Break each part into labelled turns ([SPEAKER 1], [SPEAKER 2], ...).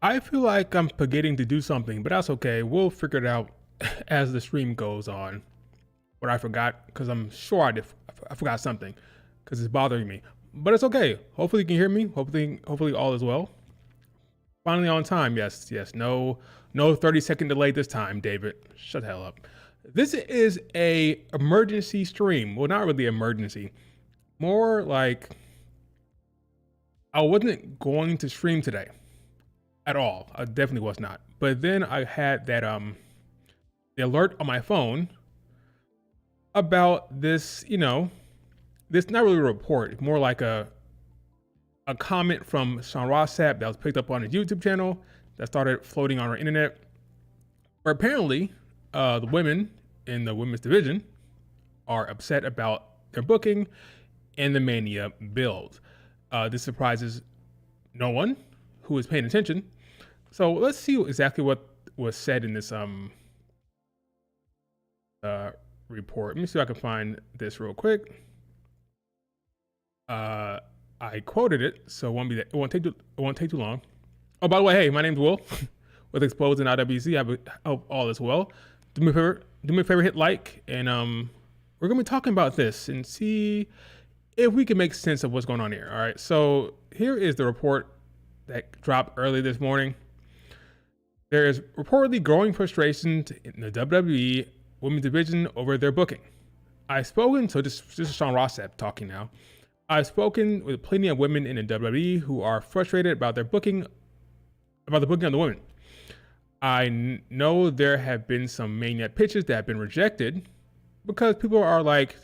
[SPEAKER 1] I feel like I'm forgetting to do something, but that's okay. We'll figure it out as the stream goes on. What I forgot, because I'm sure I forgot something, because it's bothering me. But it's okay. Hopefully you can hear me. Hopefully all is well. Finally on time. Yes, yes. No 30-second delay this time, David. Shut the hell up. This is a emergency stream. Well, not really emergency. More like I wasn't going to stream today at all. I definitely was not. But then I had that the alert on my phone about this, this not really a report, more like a comment from Sean Rossap that was picked up on his YouTube channel that started floating on our internet. Where apparently the women in the women's division are upset about their booking and the Mania build. This surprises no one who is paying attention. So let's see exactly what was said in this report. Let me see if I can find this real quick. I quoted it, so it won't take too long. Oh, by the way, hey, my name's Will with Exposed and IWC. I hope all is well. Do me a favor, hit like, and we're gonna be talking about this and see if we can make sense of what's going on here. All right, so here is the report that dropped early this morning. There is reportedly growing frustration in the WWE women's division over their booking. I've spoken, so this is Sean Rossap talking now. I've spoken with plenty of women in the WWE who are frustrated about the booking of the women. I know there have been some Mania pitches that have been rejected because people are like,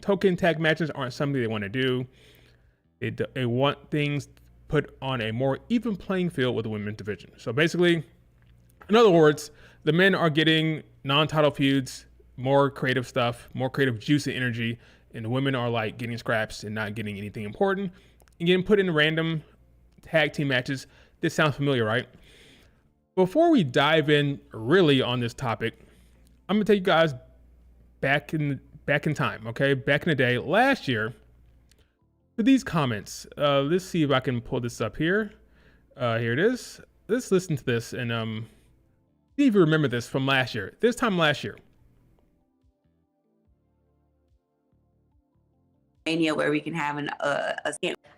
[SPEAKER 1] token tag matches aren't something they want to do. They want things put on a more even playing field with the women's division. So basically, in other words, the men are getting non-title feuds, more creative stuff, more creative juice and energy, and the women are like getting scraps and not getting anything important and getting put in random tag team matches. This sounds familiar, right? Before we dive in really on this topic, I'm gonna take you guys back in time, okay? Back in the day, last year, with these comments. Let's see if I can pull this up here. Here it is. Let's listen to this and see if you remember this from last year. This time last year.
[SPEAKER 2] Where we can have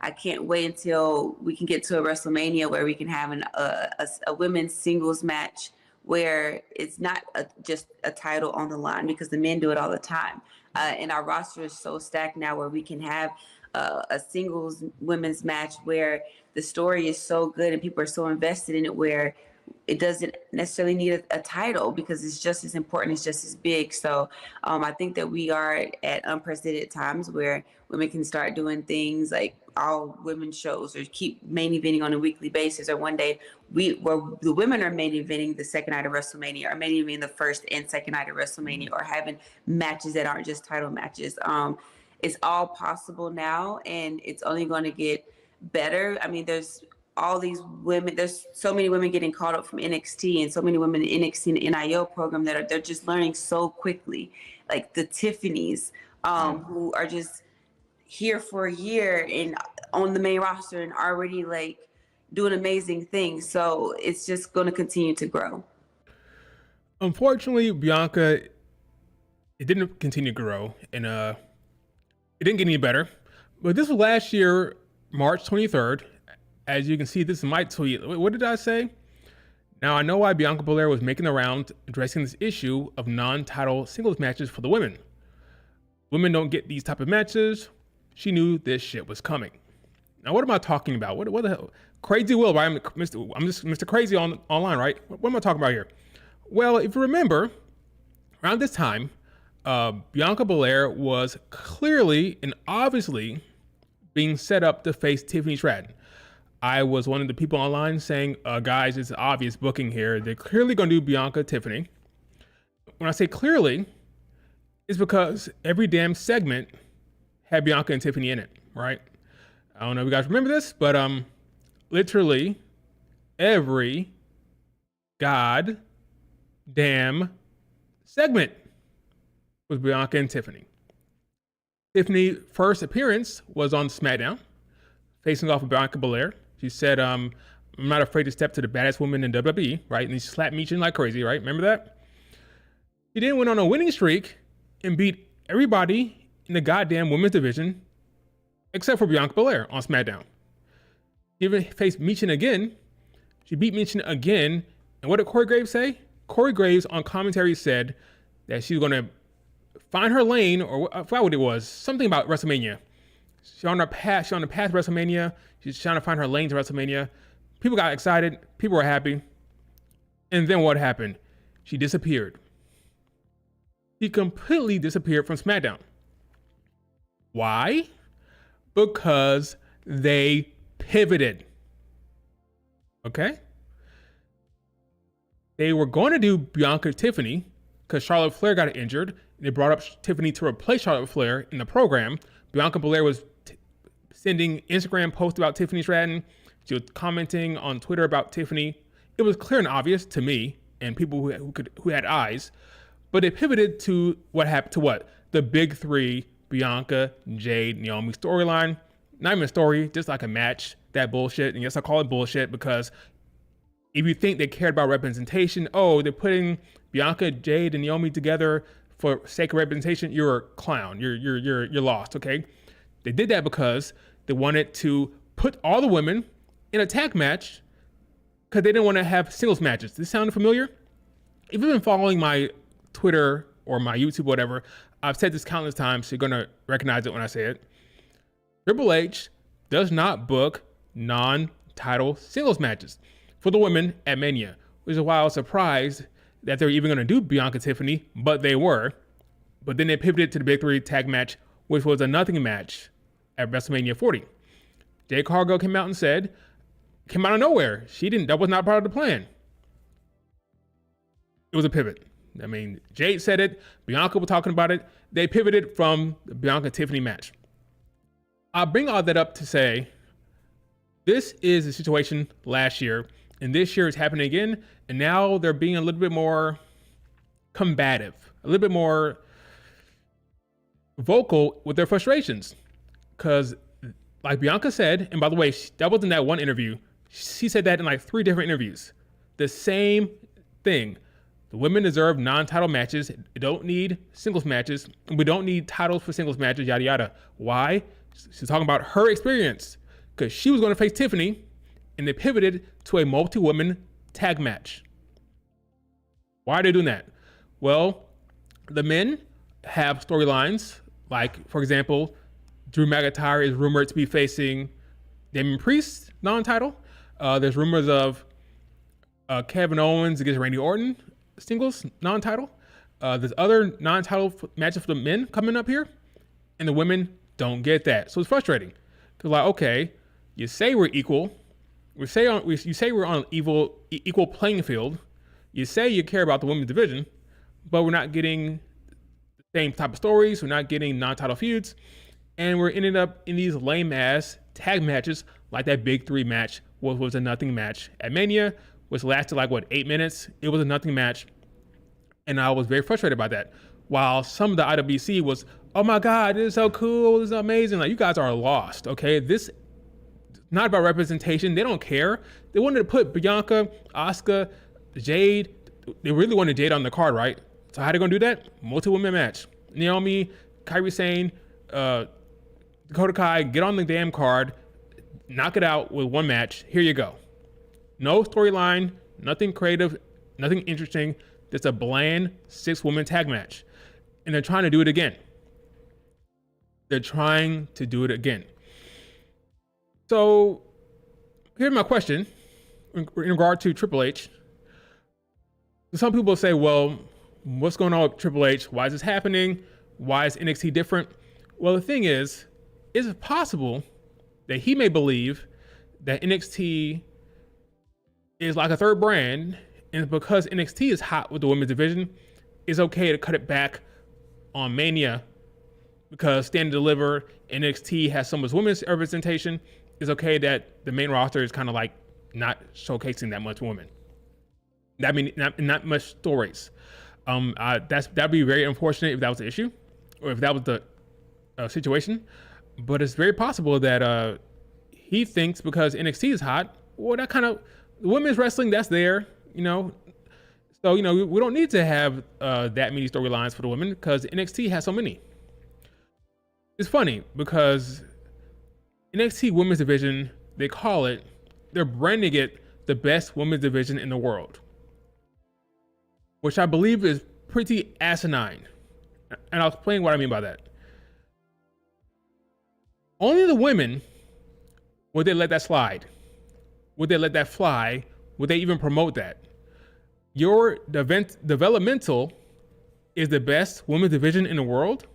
[SPEAKER 2] I can't wait until we can get to a WrestleMania where we can have a women's singles match where it's not just a title on the line, because the men do it all the time. And our roster is so stacked now where we can have a singles women's match where the story is so good and people are so invested in it, where it doesn't necessarily need a title because it's just as important, it's just as big. So I think that we are at unprecedented times where women can start doing things like all women shows, or keep main eventing on a weekly basis, or one day where the women are main eventing the second night of WrestleMania, or main eventing the first and second night of WrestleMania, or having matches that aren't just title matches. It's all possible now, and it's only going to get better. I mean, there's all these women, there's so many women getting called up from NXT, and so many women in NXT and NIL program that they're just learning so quickly, like the Tiffany's, who are just here for a year and on the main roster and already like doing amazing things. So it's just going to continue to grow.
[SPEAKER 1] Unfortunately, Bianca, it didn't continue to grow, and it didn't get any better. But this was last year, March 23rd. As you can see, this is my tweet. What did I say? Now, I know why Bianca Belair was making the round addressing this issue of non-title singles matches for the women. Women don't get these type of matches. She knew this shit was coming. Now, what am I talking about? What the hell? Crazy Will, right? I'm just Mr. Crazy online, right? What am I talking about here? Well, if you remember, around this time, Bianca Belair was clearly and obviously being set up to face Tiffany Stratton. I was one of the people online saying, guys, it's obvious booking here. They're clearly going to do Bianca Tiffany. When I say clearly, it's because every damn segment had Bianca and Tiffany in it, right? I don't know if you guys remember this, but literally every god damn segment was Bianca and Tiffany. Tiffany's first appearance was on Smackdown, facing off with Bianca Belair. She said, I'm I'm not afraid to step to the baddest woman in WWE, right? And he slapped Michin like crazy, right? Remember that? He then went on a winning streak and beat everybody in the goddamn women's division except for Bianca Belair on SmackDown. She even faced Michin again. She beat Michin again. And what did Corey Graves say? Corey Graves on commentary said that she's going to find her lane, or I forgot what it was, something about WrestleMania. She's on the path to WrestleMania. She's trying to find her lane to WrestleMania. People got excited. People were happy. And then what happened? She disappeared. She completely disappeared from SmackDown. Why? Because they pivoted. Okay? They were going to do Bianca Tiffany because Charlotte Flair got injured. They brought up Tiffany to replace Charlotte Flair in the program. Bianca Belair was sending Instagram posts about Tiffany Stratton. She was commenting on Twitter about Tiffany. It was clear and obvious to me and people who had eyes. But they pivoted to what happened to what? The big three, Bianca, Jade, Naomi storyline. Not even a story, just like a match. That bullshit. And yes, I call it bullshit because if you think they cared about representation, oh, they're putting Bianca, Jade, and Naomi together for sake of representation, you're a clown. You're lost, okay? They did that because they wanted to put all the women in a tag match because they didn't want to have singles matches. Does this sound familiar? If you've been following my Twitter or my YouTube, whatever, I've said this countless times, so you're going to recognize it when I say it. Triple H does not book non-title singles matches for the women at Mania, which is why I was surprised that they were even going to do Bianca Tiffany, but they were. But then they pivoted to the Big Three tag match, which was a nothing match at WrestleMania 40. Jade Cargill came out of nowhere. That was not part of the plan. It was a pivot. I mean, Jade said it, Bianca was talking about it. They pivoted from the Bianca Tiffany match. I bring all that up to say, this is a situation last year, and this year it's happening again, and now they're being a little bit more combative, a little bit more vocal with their frustrations. Because like Bianca said, and by the way, that wasn't that one interview, she said that in like 3 different interviews. The same thing. The women deserve non-title matches. They don't need singles matches. We don't need titles for singles matches, yada, yada. Why? She's talking about her experience. Because she was going to face Tiffany, and they pivoted to a multi-woman tag match. Why are they doing that? Well, the men have storylines. Like, for example, Drew McIntyre is rumored to be facing Damian Priest, non-title. There's rumors of Kevin Owens against Randy Orton, singles, non-title. There's other non-title matches for the men coming up here, and the women don't get that. So it's frustrating. Because like, okay, you say we're equal. You say we're on an equal playing field. You say you care about the women's division, but we're not getting the same type of stories. We're not getting non-title feuds. And we're ending up in these lame-ass tag matches like that Big Three match was a nothing match at Mania, which lasted like, 8 minutes? It was a nothing match. And I was very frustrated by that. While some of the IWC was, oh my God, this is so cool, this is amazing. Like, you guys are lost, okay? This is not about representation. They don't care. They wanted to put Bianca, Asuka, Jade. They really wanted Jade on the card, right? So how are they going to do that? Multi-women match. Naomi, Kairi Sane, Dakota Kai, get on the damn card, knock it out with one match. Here you go. No storyline, nothing creative, nothing interesting. Just a bland 6-woman tag match. And they're trying to do it again. So here's my question in regard to Triple H. Some people say, well, what's going on with Triple H? Why is this happening? Why is NXT different? Well, the thing is it possible that he may believe that NXT is like a third brand, and because NXT is hot with the women's division, it's okay to cut it back on Mania because Stand and Deliver, NXT has so much women's representation. It's okay that the main roster is kind of like not showcasing that much women. That means not much stories. That'd be very unfortunate if that was the issue, or if that was the situation. But it's very possible that he thinks because NXT is hot, well, that kind of women's wrestling, that's there, you know. So, you know, we don't need to have that many storylines for the women because NXT has so many. It's funny because NXT women's division, they're branding it the best women's division in the world, which I believe is pretty asinine. And I'll explain what I mean by that. Only the women would they let that slide. Would they let that fly? Would they even promote that? Your developmental is the best women's division in the world.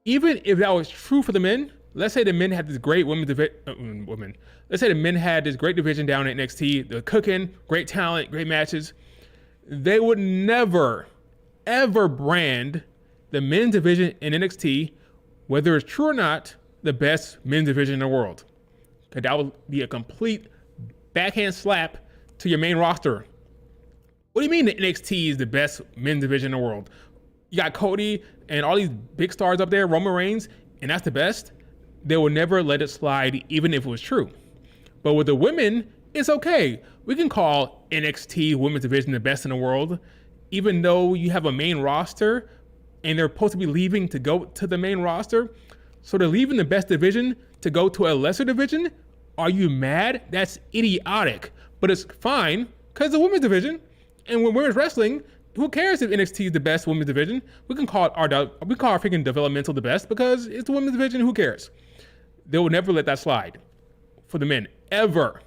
[SPEAKER 1] Even if that was true for the men, let's say the men had this great Let's say the men had this great division down at NXT. They're cooking, great talent, great matches. They would never, ever brand the men's division in NXT, whether it's true or not, the best men's division in the world. Because that would be a complete backhand slap to your main roster. What do you mean that NXT is the best men's division in the world? You got Cody and all these big stars up there, Roman Reigns, and that's the best? They will never let it slide, even if it was true. But with the women, it's okay. We can call NXT women's division the best in the world, even though you have a main roster and they're supposed to be leaving to go to the main roster. So they're leaving the best division to go to a lesser division? Are you mad? That's idiotic. But it's fine because it's a women's division. And when women's wrestling, who cares if NXT is the best women's division? We can call our freaking developmental the best because it's the women's division. Who cares? They will never let that slide for the men ever.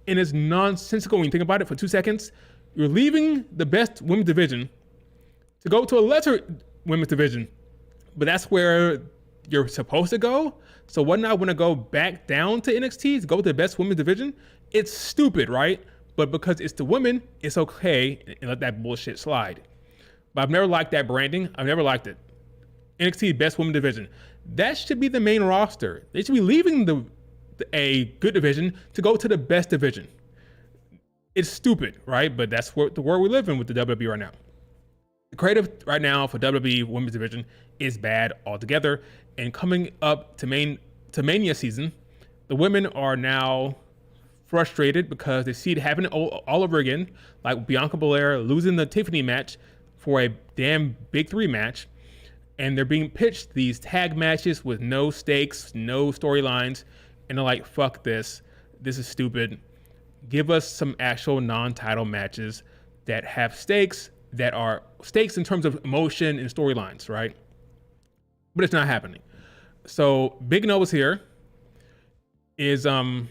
[SPEAKER 1] And it's nonsensical when you think about it for 2 seconds. You're leaving the best women's division to go to a lesser women's division, but that's where you're supposed to go. So why not want to go back down to NXT to go to the best women's division? It's stupid, right? But because it's the women, it's okay and let that bullshit slide. But I've never liked that branding. I've never liked it. NXT best women's division. That should be the main roster. They should be leaving a good division to go to the best division. It's stupid, right? But that's the world we live in with the WWE right now. The creative right now for WWE women's division is bad altogether. And coming up to Mania season, the women are now frustrated because they see it happening all over again, like Bianca Belair losing the Tiffany match for a damn Big 3 match. And they're being pitched these tag matches with no stakes, no storylines. And they're like, fuck this. This is stupid. Give us some actual non-title matches that have stakes, that are stakes in terms of emotion and storylines, right? But it's not happening. So Big Nova's here is I'm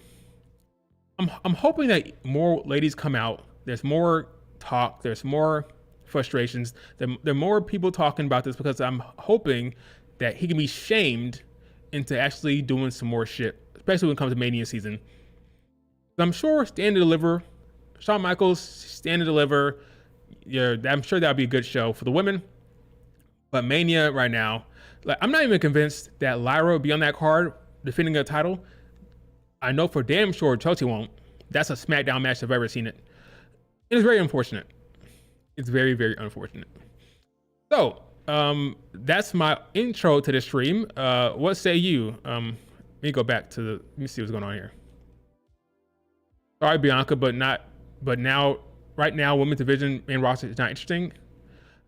[SPEAKER 1] hoping that more ladies come out. There's more talk. There's more frustrations. There are more people talking about this because I'm hoping that he can be shamed into actually doing some more shit, especially when it comes to Mania season. I'm sure Stand and Deliver, Shawn Michaels, Stand and Deliver. Yeah, I'm sure that'll be a good show for the women. But Mania right now, like, I'm not even convinced that Lyra will be on that card defending a title. I know for damn sure Chelsea won't. That's a SmackDown match if I've ever seen it. It's very unfortunate. It's very, very unfortunate. So, that's my intro to the stream. What say you? Let me go back to let me see what's going on here. Sorry, Bianca, but now, right now, women's division main roster is not interesting.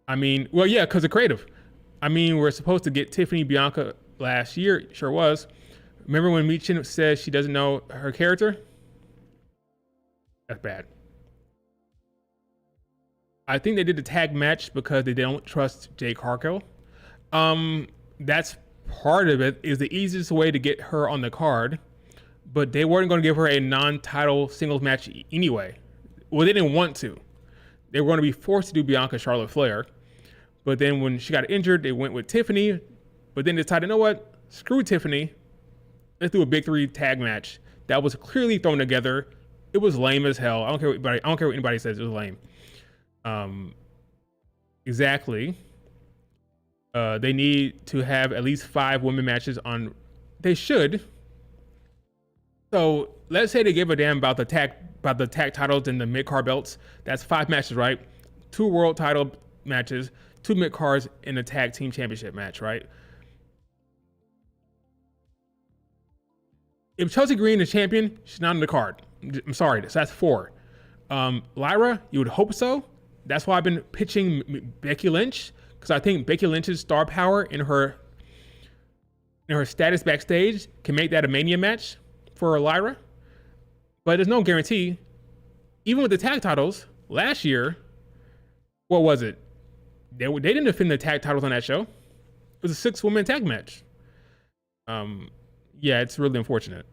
[SPEAKER 1] I mean, well, yeah, because of creative. I mean, we're supposed to get Tiffany Bianca last year. Sure was. Remember when Michin says she doesn't know her character? That's bad. I think they did the tag match because they don't trust Jade Cargill. That's part of it, is the easiest way to get her on the card. But they weren't going to give her a non-title singles match anyway. Well, they didn't want to. They were going to be forced to do Bianca Charlotte Flair. But then when she got injured, they went with Tiffany. But then they decided, you know what? Screw Tiffany. Let's do a Big 3 tag match that was clearly thrown together. It was lame as hell. I don't care what anybody says. It was lame. Exactly. They need to have at least 5 women matches on. They should. So let's say they give a damn about the tag titles and the mid card belts. That's 5 matches, right? 2 world title matches, 2 mid cards, and a tag team championship match, right? If Chelsea Green is champion, she's not on the card. I'm sorry, so that's 4. Lyra, you would hope so. That's why I've been pitching Becky Lynch, because I think Becky Lynch's star power in her status backstage can make that a Mania match for Lyra. But there's no guarantee. Even with the tag titles last year, what was it? They didn't defend the tag titles on that show. It was a 6-woman tag match. Yeah, it's really unfortunate.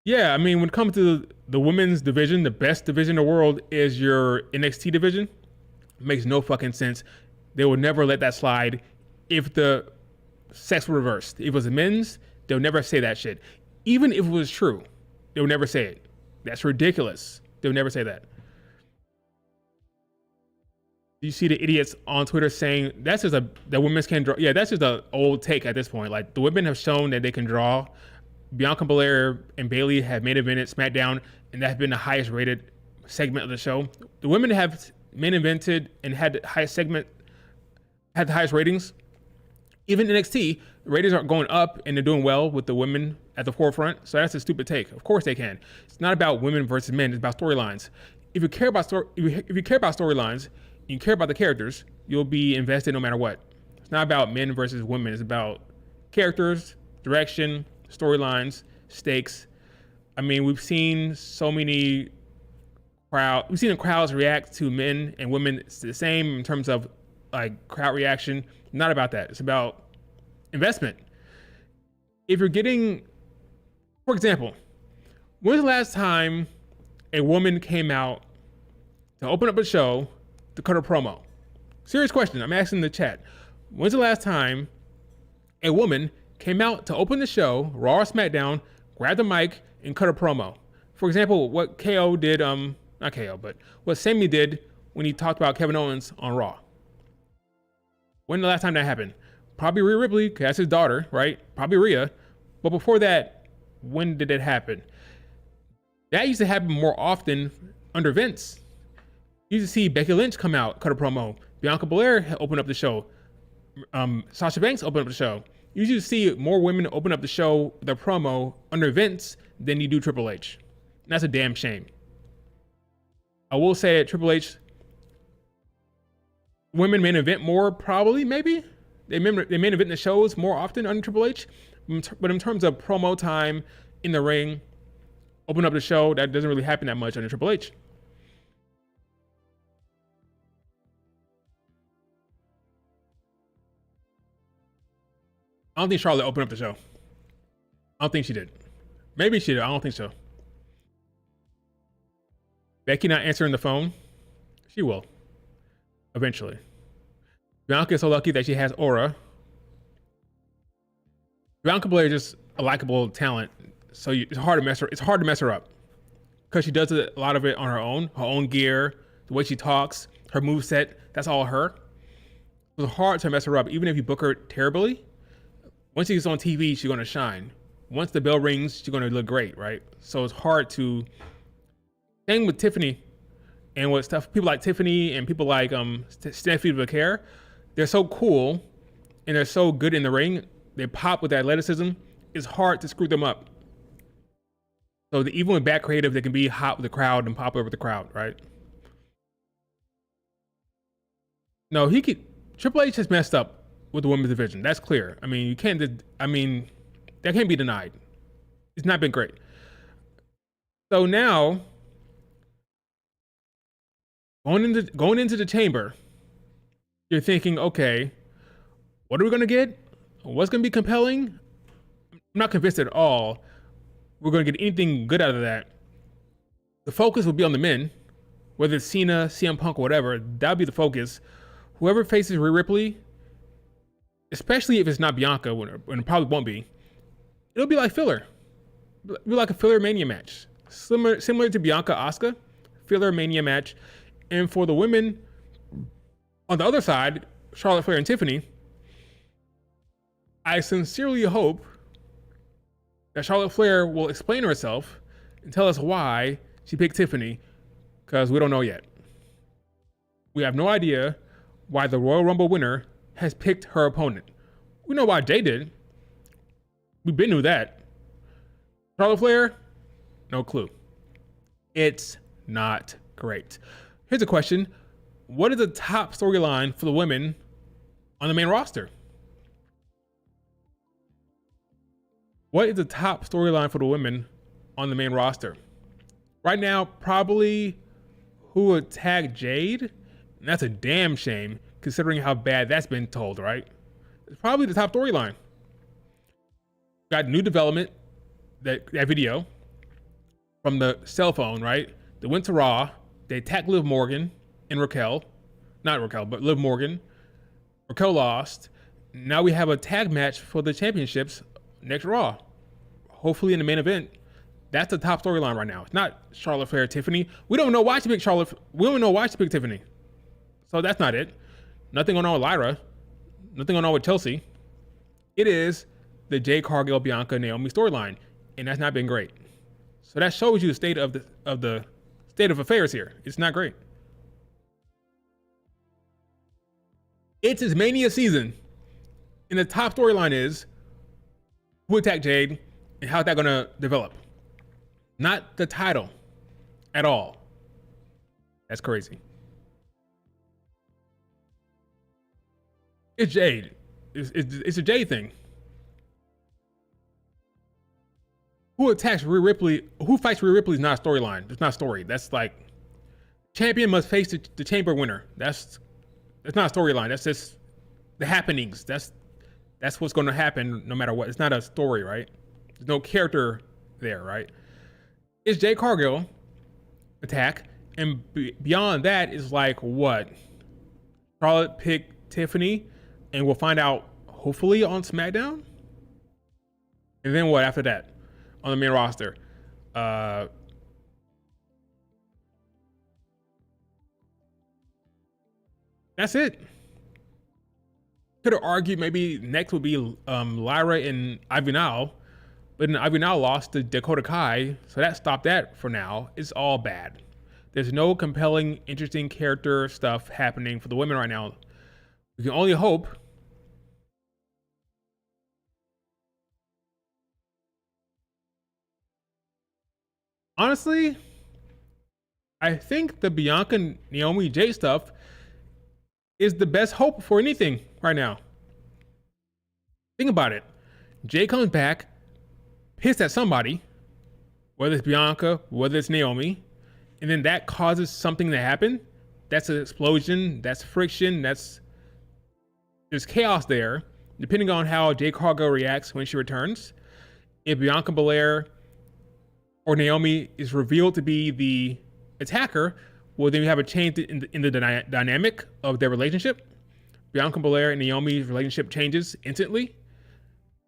[SPEAKER 1] Yeah, I mean, when it comes to the women's division, the best division in the world is your NXT division. It makes no fucking sense. They would never let that slide if the sex were reversed. If it was the men's, they'll never say that shit. Even if it was true, they would never say it. That's ridiculous. They'll never say that. You see the idiots on Twitter saying that's just the women's can draw. Yeah, that's just an old take at this point. Like, the women have shown that they can draw. Bianca Belair and Bayley have main evented SmackDown, and that's been the highest rated segment of the show. The women have main evented and had the highest segment, had the highest ratings. Even NXT, the ratings are going up and they're doing well with the women at the forefront. So that's a stupid take. Of course they can. It's not about women versus men. It's about storylines. If you care about storylines, you care about the characters, you'll be invested no matter what. It's not about men versus women. It's about characters, direction, storylines, stakes. I mean, we've seen so many we've seen the crowds react to men and women. It's the same in terms of like crowd reaction. Not about that. It's about investment. If you're getting, for example, when's the last time a woman came out to open up a show to cut a promo? Serious question. I'm asking the chat. When's the last time a woman came out to open the show, Raw or SmackDown, grab the mic, and cut a promo? For example, what KO did, not KO, but what Sammy did when he talked about Kevin Owens on Raw. When the last time that happened? Probably Rhea Ripley, because that's his daughter, right? Probably Rhea. But before that, when did it happen? That used to happen more often under Vince. You used to see Becky Lynch come out, cut a promo. Bianca Belair open up the show. Sasha Banks open up the show. You usually see more women open up the show, the promo, under Vince than you do Triple H. And that's a damn shame. I will say that Triple H, women main event more, probably, maybe. They main event the shows more often under Triple H. But in terms of promo time in the ring, open up the show, that doesn't really happen that much under Triple H. I don't think Charlotte opened up the show. I don't think she did. Maybe she did. I don't think so. Becky not answering the phone. She will. Eventually. Bianca is so lucky that she has aura. Bianca Belair is just a likable talent. So it's hard to mess her up. Because she does a lot of it on her own gear, the way she talks, her moveset, that's all her. It's hard to mess her up, even if you book her terribly. Once she's on TV, she's going to shine. Once the bell rings, she's going to look great, right? So it's hard to... Same with Tiffany and with stuff. People like Tiffany and people like Stephanie McMahon, they're so cool and they're so good in the ring. They pop with their athleticism. It's hard to screw them up. So even with bad creative, they can be hot with the crowd and pop over the crowd, right? No, Triple H has messed up with the women's division. That's clear. I mean, that can't be denied. It's not been great. So now, going into the chamber, you're thinking, okay, what are we going to get? What's going to be compelling? I'm not convinced at all we're going to get anything good out of that. The focus will be on the men, whether it's Cena, CM Punk, or whatever. That'll be the focus. Whoever faces Rhea Ripley, especially if it's not Bianca, when it probably won't be, it'll be like filler. It'll be like a filler Mania match. Similar to Bianca Asuka, filler Mania match. And for the women, on the other side, Charlotte Flair and Tiffany, I sincerely hope that Charlotte Flair will explain herself and tell us why she picked Tiffany, because we don't know yet. We have no idea why the Royal Rumble winner has picked her opponent. We know why Jay did. We've been knew that. Charlotte Flair, no clue. It's not great. Here's a question. What is the top storyline for the women on the main roster? What is the top storyline for the women on the main roster? Right now, probably who would tag Jade? And that's a damn shame considering how bad that's been told, right? It's probably the top storyline. Got new development, that video from the cell phone, right? They went to Raw, they attacked Liv Morgan and Raquel. Not Raquel, but Liv Morgan. Raquel lost. Now we have a tag match for the championships next Raw. Hopefully in the main event. That's the top storyline right now. It's not Charlotte Flair, Tiffany. We don't know why she picked Charlotte. We don't know why she picked Tiffany. So that's not it. Nothing going on with Lyra. Nothing going on with Chelsea. It is the Jade Cargill, Bianca, Naomi storyline, and that's not been great. So that shows you the state of the state of affairs here. It's not great. It's his Mania season, and the top storyline is who attacked Jade and how's that going to develop. Not the title at all. That's crazy. It's Jade. It's a Jade thing. Who attacks Rhea Ripley? Who fights Rhea Ripley is not a storyline. It's not a story. That's like champion must face the chamber winner. That's not a storyline. That's just the happenings. That's what's going to happen no matter what. It's not a story, right? There's no character there, right? It's Jade Cargill attack, and beyond that is like what? Charlotte picked Tiffany, and we'll find out hopefully on SmackDown. And then what after that on the main roster? That's it. Could have argued maybe next would be Lyra and Ivanal, but then Ivanal lost to Dakota Kai, so that stopped that for now. It's all bad. There's no compelling, interesting character stuff happening for the women right now. We can only hope honestly, I think the Bianca Naomi Jay stuff is the best hope for anything right now. Think about it. Jay comes back, pissed at somebody, whether it's Bianca, whether it's Naomi, and then that causes something to happen. That's an explosion, that's friction, there's chaos there, depending on how Jade Cargill reacts when she returns. If Bianca Belair or Naomi is revealed to be the attacker, well, then we have a change in the dynamic of their relationship. Bianca Belair and Naomi's relationship changes instantly.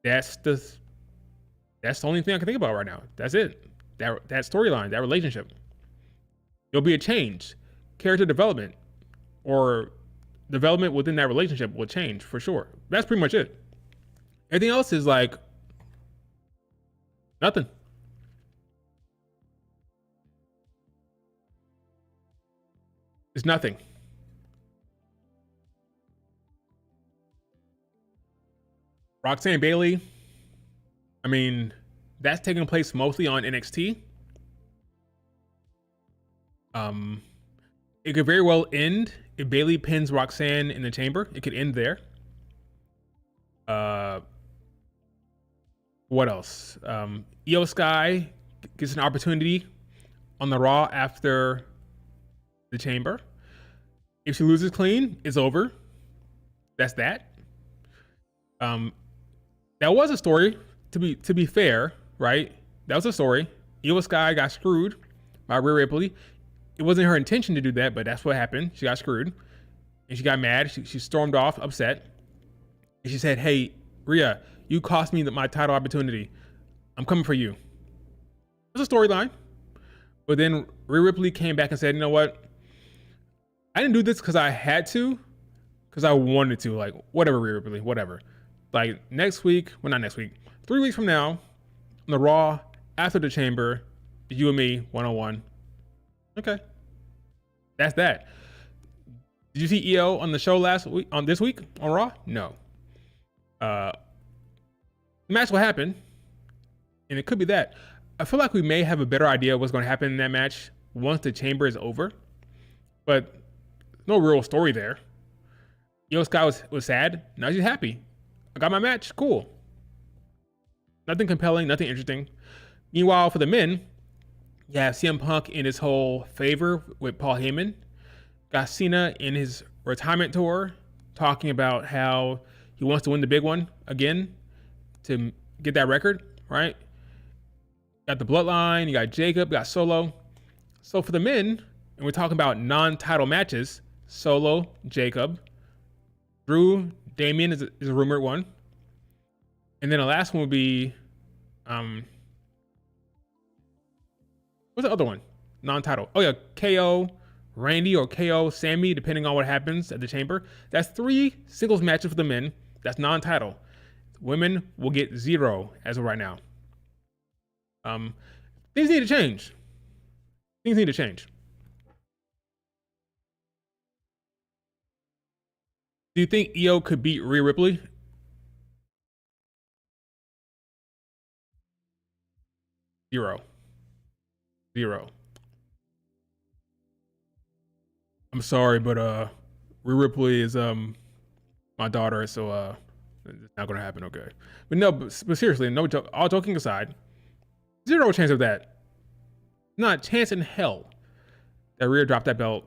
[SPEAKER 1] That's the only thing I can think about right now. That's it. That storyline, that relationship. There'll be a change. Character development or development within that relationship will change for sure. That's pretty much it. Everything else is like nothing. It's nothing. Roxanne Bailey, I mean, that's taking place mostly on NXT. It could very well end if Bailey pins Roxanne in the chamber. It could end there. What else? Io Sky gets an opportunity on the Raw after the chamber. If she loses clean, it's over. That's that. That was a story, to be fair, right? That was a story. Io Sky got screwed by Rhea Ripley. It wasn't her intention to do that, but that's what happened. She got screwed. And she got mad. She stormed off, upset. And she said, "Hey, Rhea, you cost me my title opportunity. I'm coming for you." That's a storyline. But then Rhea Ripley came back and said, "You know what? I didn't do this because I had to, because I wanted to. Like, whatever, Rhea Ripley, whatever. Like, next week, well, not next week, 3 weeks from now, on the Raw, after the chamber, you and me, one-on-one. Okay. That's that. Did you see EO on the show last week, on this week on Raw? No. The match will happen, and it could be that. I feel like we may have a better idea of what's going to happen in that match once the chamber is over, but no real story there. Io Sky was sad. Now she's happy. I got my match. Cool. Nothing compelling, nothing interesting. Meanwhile, for the men, you have CM Punk in his whole favor with Paul Heyman. Got Cena in his retirement tour talking about how he wants to win the big one again to get that record, right? Got the Bloodline, you got Jacob, got Solo. So for the men, and we're talking about non-title matches, Solo, Jacob, Drew, Damien is a rumored one. And then the last one would be, what's the other one? Non-title. Oh yeah, KO, Randy, or KO, Sammy, depending on what happens at the chamber. That's 3 singles matches for the men. That's non-title. Women will get 0 as of right now. Things need to change. Things need to change. Do you think EO could beat Rhea Ripley? Zero. I'm sorry, but Rhea Ripley is my daughter, so it's not gonna happen. Okay, but no, but seriously, no joke. All joking aside, 0 chance of that. Not a chance in hell that Rhea dropped that belt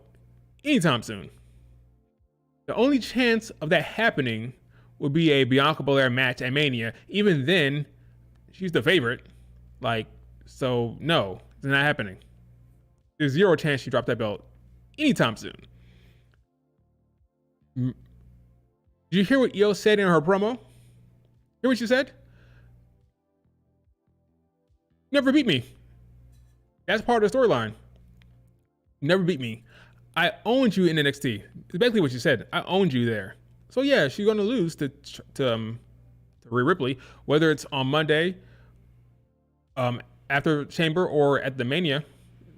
[SPEAKER 1] anytime soon. The only chance of that happening would be a Bianca Belair match at Mania. Even then, she's the favorite. Like, so no, it's not happening. There's 0 chance she dropped that belt anytime soon. Did you hear what Io said in her promo? Hear what she said? Never beat me. That's part of the storyline. Never beat me. I owned you in NXT. It's basically what she said. I owned you there. So yeah, she's gonna lose to Rhea Ripley, whether it's on Monday, after Chamber, or at the Mania.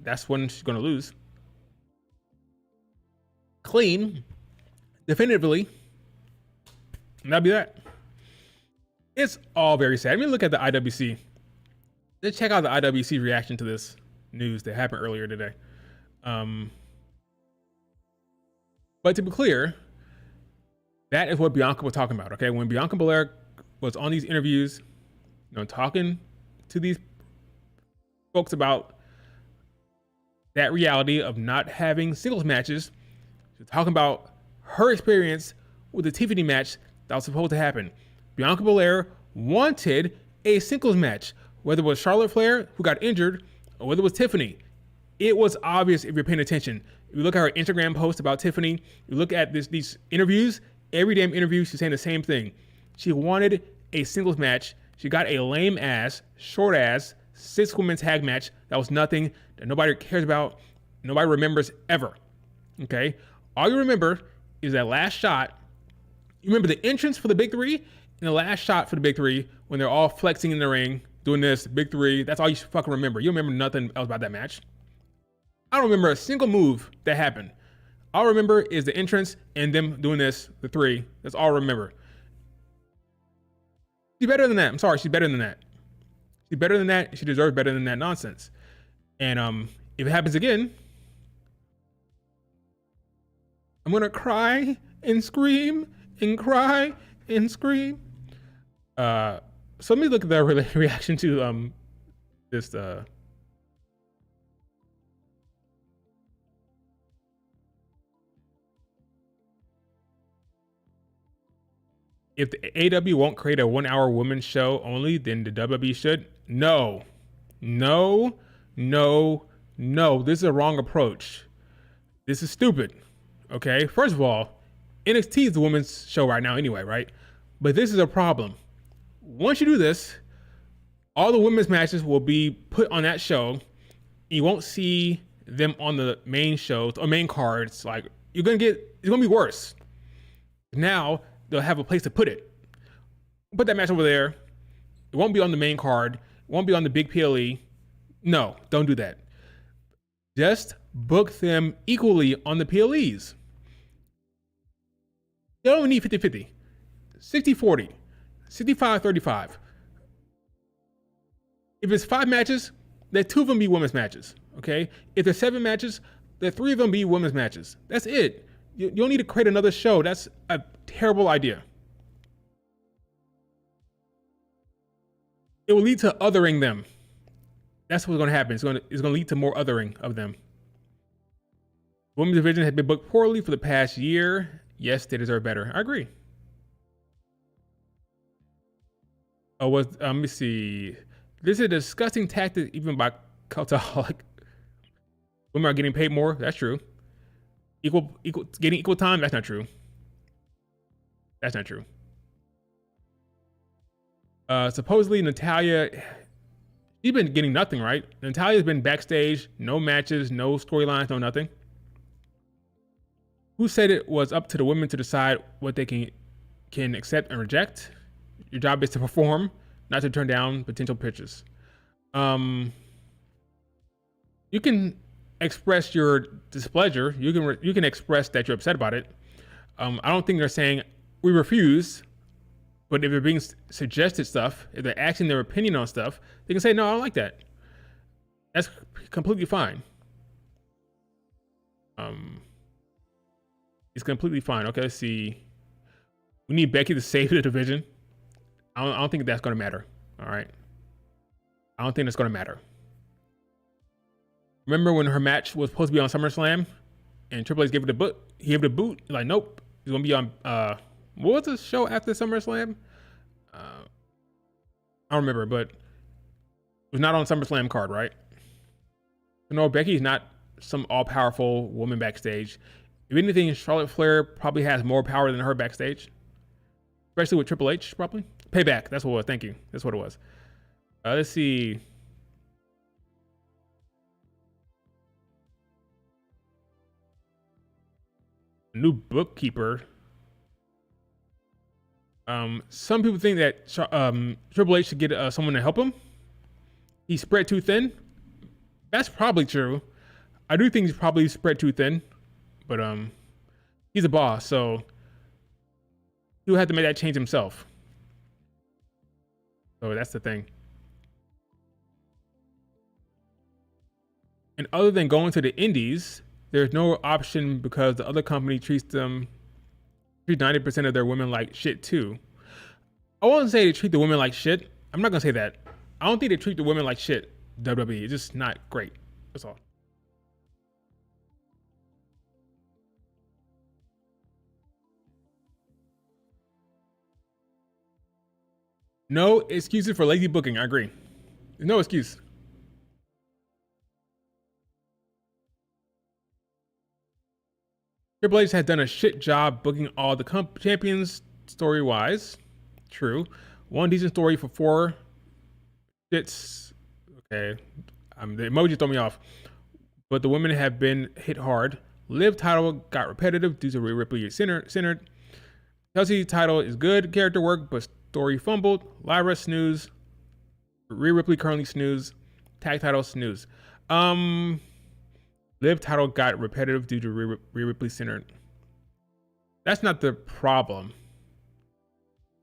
[SPEAKER 1] That's when she's gonna lose. Clean, definitively. And that'd be that. It's all very sad. I mean, look at the IWC. Let's check out the IWC reaction to this news that happened earlier today. But to be clear, that is what Bianca was talking about, okay? When Bianca Belair was on these interviews, talking to these folks about that reality of not having singles matches, she's talking about her experience with the Tiffany match that was supposed to happen. Bianca Belair wanted a singles match, whether it was Charlotte Flair, who got injured, or whether it was Tiffany. It was obvious if you're paying attention. If you look at her Instagram post about Tiffany, you look at these interviews, every damn interview, she's saying the same thing. She wanted a singles match. She got a lame ass, short ass, 6-woman tag match that was nothing, that nobody cares about, nobody remembers ever. Okay? All you remember is that last shot. You remember the entrance for the Big Three and the last shot for the Big Three when they're all flexing in the ring, doing this, Big Three. That's all you fucking remember. You remember nothing else about that match. I don't remember a single move that happened. All I remember is the entrance and them doing this, the 3. That's all I remember. She's better than that. I'm sorry, she's better than that. She's better than that. She deserves better than that nonsense. And if it happens again, I'm gonna cry and scream and cry and scream. So let me look at the reaction to this. If the AEW won't create a 1-hour women's show only, then the WWE should. No. This is a wrong approach. This is stupid. Okay. First of all, NXT is the women's show right now anyway, right? But this is a problem. Once you do this, all the women's matches will be put on that show. You won't see them on the main shows or main cards. Like, it's gonna be worse. Now they'll have a place to put it. Put that match over there. It won't be on the main card. It won't be on the big PLE. No, don't do that. Just book them equally on the PLEs. They don't need 50-50. 60-40. 65-35. If it's 5 matches, let 2 of them be women's matches. Okay? If there's 7 matches, let 3 of them be women's matches. That's it. You don't need to create another show. That's a terrible idea. It will lead to othering them. That's what's going to happen. It's going to lead to more othering of them. The women's division has been booked poorly for the past year. Yes, they deserve better. I agree. Let me see. This is a disgusting tactic even by Cultaholic. Women are getting paid more. That's true. Getting equal time. That's not true. That's not true. Supposedly Natalya, she's been getting nothing, right? Natalya's been backstage, no matches, no storylines, no nothing. Who said it was up to the women to decide what they can accept and reject? Your job is to perform, not to turn down potential pitches. You can express your displeasure. You can express that you're upset about it. I don't think they're saying we refuse. But if they're being suggested stuff, if they're asking their opinion on stuff, they can say, no, I don't like that. That's completely fine. It's completely fine. Okay, let's see. We need Becky to save the division. I don't think that's going to matter. All right. I don't think that's going to matter. Remember when her match was supposed to be on SummerSlam and Triple H gave it a boot? He gave it a boot. Like, nope. He's going to be on... what was the show after SummerSlam? I don't remember, but it was not on SummerSlam card, right? No, Becky's not some all-powerful woman backstage. If anything, Charlotte Flair probably has more power than her backstage, especially with Triple H, probably. Payback, that's what it was. Thank you. That's what it was. Let's see. New bookkeeper. Some people think that Triple H should get someone to help him. He's spread too thin. That's probably true. I do think he's probably spread too thin, but he's a boss, so he'll have to make that change himself. So that's the thing. And other than going to the indies, there's no option because the other company treat 90% of their women like shit too. I won't say they treat the women like shit. I'm not gonna say that. I don't think they treat the women like shit. WWE, it's just not great. That's all. No excuses for lazy booking. I agree. There's no excuse. Triple H has done a shit job booking all the champions story-wise. True. One decent story for 4 shits. Okay. The emoji throw me off. But the women have been hit hard. Liv title got repetitive due to Rhea Ripley centered. Chelsea title is good character work, but story fumbled. Lyra snooze. Rhea Ripley currently snooze. Tag title snooze. Liv title got repetitive due to Rhea Ripley centered. That's not the problem.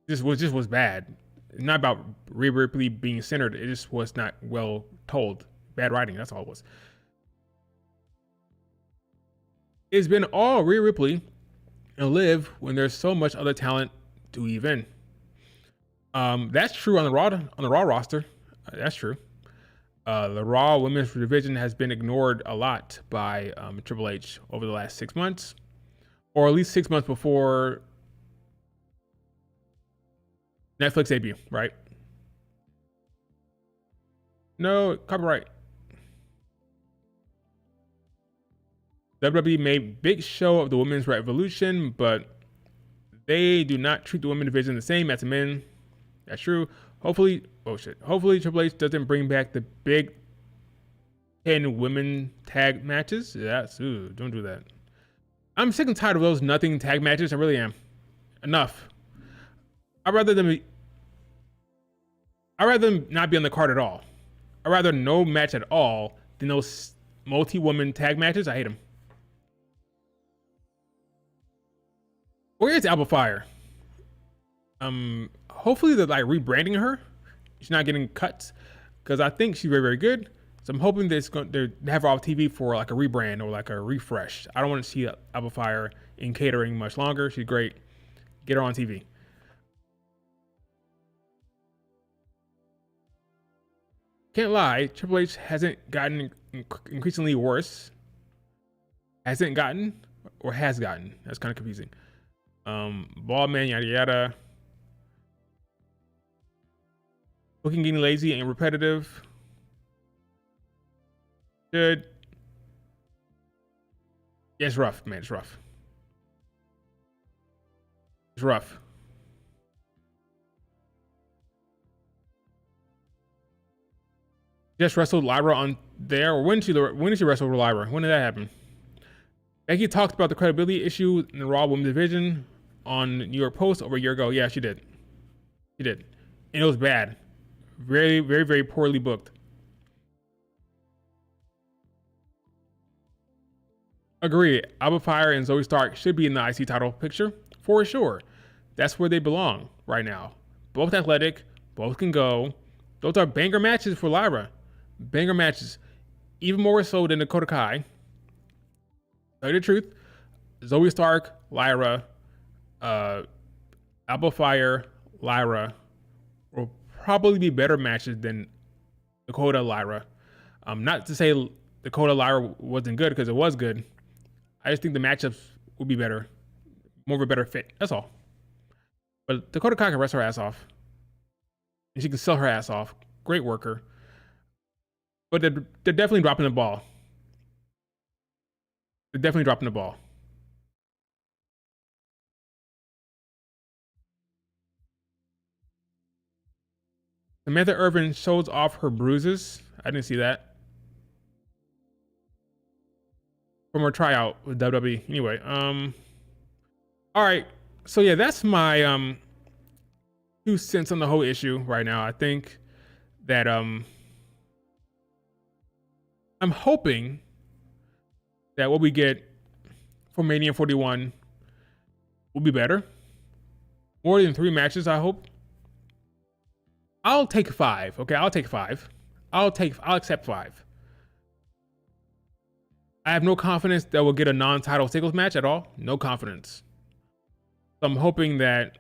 [SPEAKER 1] This was bad. It's not about Rhea Ripley being centered. It just was not well told. Bad writing. That's all it was. It's been all Rhea Ripley and Liv when there's so much other talent to weave in. That's true on the Raw roster. That's true. The Raw women's division has been ignored a lot by Triple H over the last 6 months, or at least 6 months before Netflix debut, right? No, copyright. WWE made big show of the women's revolution, but they do not treat the women's division the same as the men. That's true. Hopefully Triple H doesn't bring back the big 10 women tag matches. Don't do that. I'm sick and tired of those nothing tag matches. I really am. Enough. I'd rather them not be on the card at all. I'd rather no match at all than those multi-woman tag matches. I hate them. Where is Apple Fire? Hopefully they're like rebranding her. She's not getting cuts because I think she's very, very good. So I'm hoping that they have her off TV for like a rebrand or like a refresh. I don't want to see Apple Fire in catering much longer. She's great. Get her on TV. Can't lie, Triple H hasn't gotten increasingly worse. Hasn't gotten or has gotten. That's kind of confusing. Ball man, yada yada. Looking getting lazy and repetitive. Good. Yeah, it's rough, man. It's rough. It's rough. Just wrestled Lyra on there, or when did she wrestle with Lyra? When did that happen? Becky talked about the credibility issue in the Raw Women's Division on New York Post over a year ago. Yeah, she did. She did, and it was bad. Very, very, very poorly booked. Agree. Alba Fire and Zoe Stark should be in the IC title picture for sure. That's where they belong right now. Both athletic, both can go. Those are banger matches for Lyra. Banger matches, even more so than Dakota Kai. Tell you the truth, Zoe Stark, Lyra, Alba Fire, Lyra will probably be better matches than Dakota Lyra. Not to say Dakota Lyra wasn't good, because it was good. I just think the matchups will be better, more of a better fit. That's all. But Dakota Kai can wrestle her ass off, and she can sell her ass off. Great worker. But they're definitely dropping the ball. They're definitely dropping the ball. Samantha Irvin shows off her bruises. I didn't see that. From her tryout with WWE. Anyway, all right. So yeah, that's my 2 cents on the whole issue right now. I think that I'm hoping that what we get for Mania 41 will be better. More than 3 matches, I hope. I'll take 5. Okay, I'll take 5. I'll accept 5. I have no confidence that we'll get a non-title singles match at all. No confidence. So I'm hoping that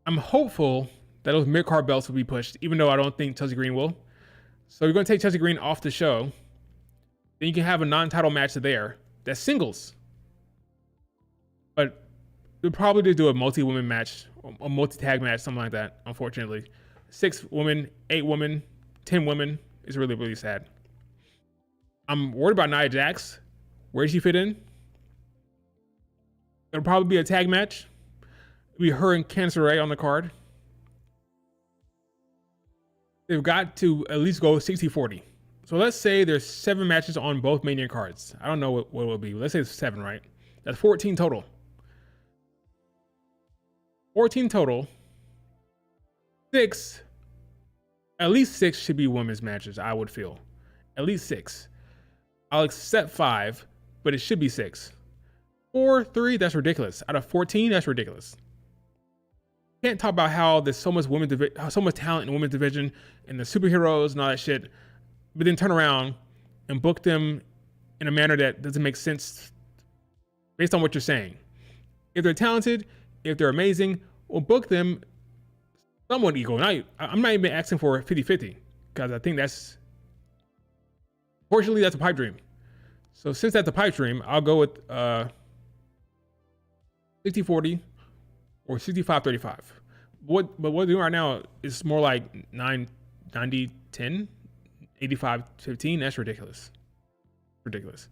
[SPEAKER 1] I'm hopeful that those mid-card belts will be pushed, even though I don't think Chelsea Green will. So you're going to take Chelsea Green off the show. Then you can have a non-title match there that's singles. But we'll probably just do a multi-women match, a multi-tag match, something like that, unfortunately. 6 women, 8 women, 10 women. It's really, really sad. I'm worried about Nia Jax. Where does she fit in? It'll probably be a tag match. It'll be her and Candice LeRae on the card. They've got to at least go 60-40. So let's say there's 7 matches on both Mania cards. I don't know what it will be. Let's say it's 7, right? That's 14 total. 14 total. 6, at least 6 should be women's matches, I would feel. At least 6. I'll accept 5, but it should be 6. 4, 3, that's ridiculous. Out of 14, that's ridiculous. Can't talk about how there's so much so much talent in the women's division and the superheroes and all that shit, but then turn around and book them in a manner that doesn't make sense based on what you're saying. If they're talented, if they're amazing, we'll book them somewhat equal. Now, I'm not even asking for 50-50 because I think fortunately, that's a pipe dream. So since that's a pipe dream, I'll go with 60-40 or 65-35. But what we're doing right now is more like 90-10, 85-15. That's ridiculous. Ridiculous.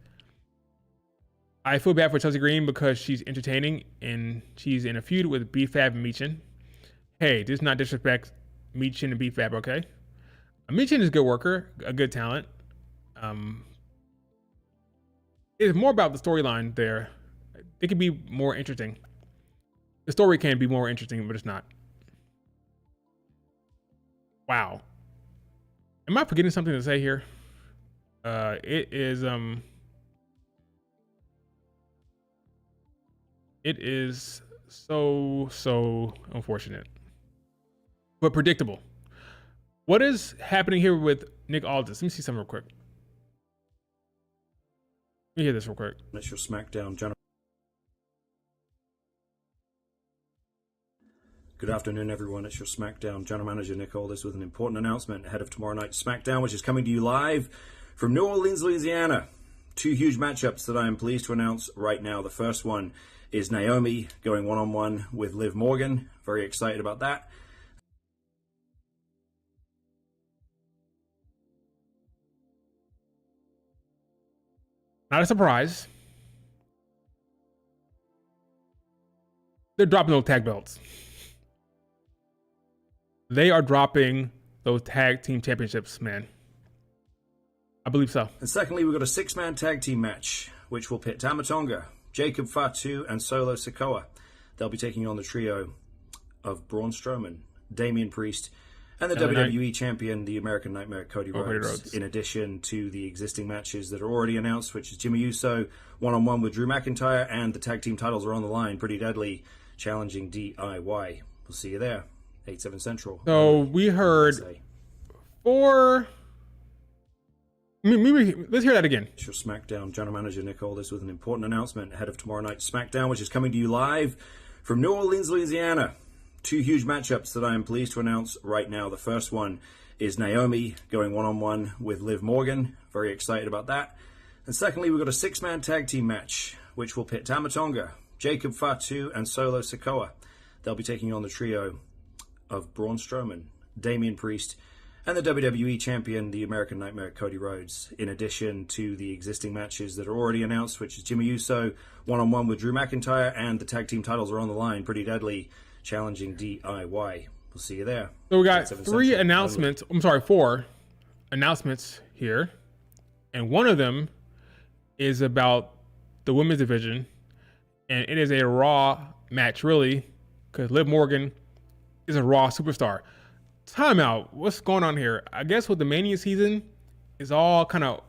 [SPEAKER 1] I feel bad for Chelsea Green because she's entertaining and she's in a feud with B-Fab and Michin. Hey, this is not disrespect Michin and B-Fab, okay? Michin is a good worker, a good talent. It's more about the storyline there. It could be more interesting. The story can be more interesting, but it's not. Wow. Am I forgetting something to say here? It is It is so unfortunate, but predictable. What is happening here with Nick Aldis? Let me see something real quick. Let me hear this real quick.
[SPEAKER 3] It's your Smackdown general. Good afternoon, everyone. It's your Smackdown General Manager Nick Aldis with an important announcement ahead of tomorrow night's Smackdown, which is coming to you live from New Orleans, Louisiana. Two huge matchups that I am pleased to announce right now. The first one is Naomi going one-on-one with Liv Morgan. Very excited about that.
[SPEAKER 1] Not a surprise. They're dropping those tag belts. They are dropping those tag team championships, man. I believe so.
[SPEAKER 3] And secondly, we've got a six-man tag team match, which will pit Tama Tonga, Jacob Fatu, and Solo Sikoa. They'll be taking on the trio of Braun Strowman, Damian Priest, and the WWE Champion, the American Nightmare, Cody Rhodes, in addition to the existing matches that are already announced, which is Jimmy Uso one-on-one with Drew McIntyre, and the tag team titles are on the line. Pretty Deadly challenging DIY. We'll see you there. 8/7 Central.
[SPEAKER 1] So we heard four. Let's hear that again.
[SPEAKER 3] It's your Smackdown General Manager Nick Aldis with an important announcement ahead of tomorrow night's Smackdown, which is coming to you live from New Orleans, Louisiana. Two huge matchups that I am pleased to announce right now. The first one is Naomi going one-on-one with Liv Morgan. Very excited about that. And secondly, we've got a six-man tag team match, which will pit Tama Tonga, Jacob Fatu, and Solo Sikoa. They'll be taking on the trio of Braun Strowman, Damian Priest, and the WWE Champion, the American Nightmare, Cody Rhodes, in addition to the existing matches that are already announced, which is Jimmy Uso one-on-one with Drew McIntyre, and the tag team titles are on the line. Pretty Deadly challenging DIY. We'll see you there.
[SPEAKER 1] So we got four announcements here, and one of them is about the women's division, and it is a Raw match, really, because Liv Morgan is a Raw superstar. Timeout. What's going on here? I guess with the Mania season, it's all kind of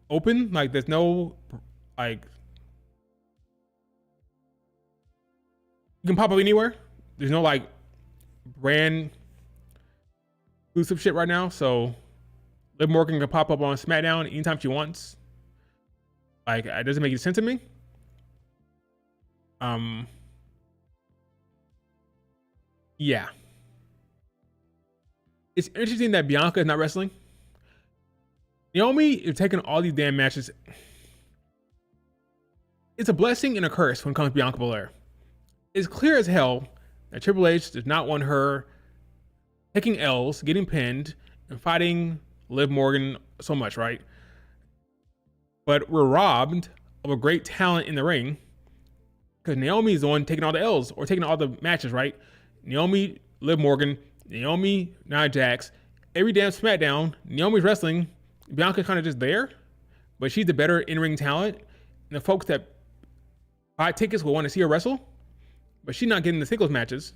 [SPEAKER 1] open. Like there's no you can pop up anywhere. There's no brand exclusive shit right now. So Liv Morgan can pop up on SmackDown anytime she wants. It doesn't make any sense to me. Yeah. It's interesting that Bianca is not wrestling. Naomi is taking all these damn matches. It's a blessing and a curse when it comes to Bianca Belair. It's clear as hell that Triple H does not want her taking L's, getting pinned, and fighting Liv Morgan so much, right? But we're robbed of a great talent in the ring because Naomi is the one taking all the L's or taking all the matches, right? Naomi, Liv Morgan, Naomi, Nia Jax, every damn SmackDown, Naomi's wrestling. Bianca's kind of just there, but she's the better in-ring talent. And the folks that buy tickets will want to see her wrestle, but she's not getting the singles matches.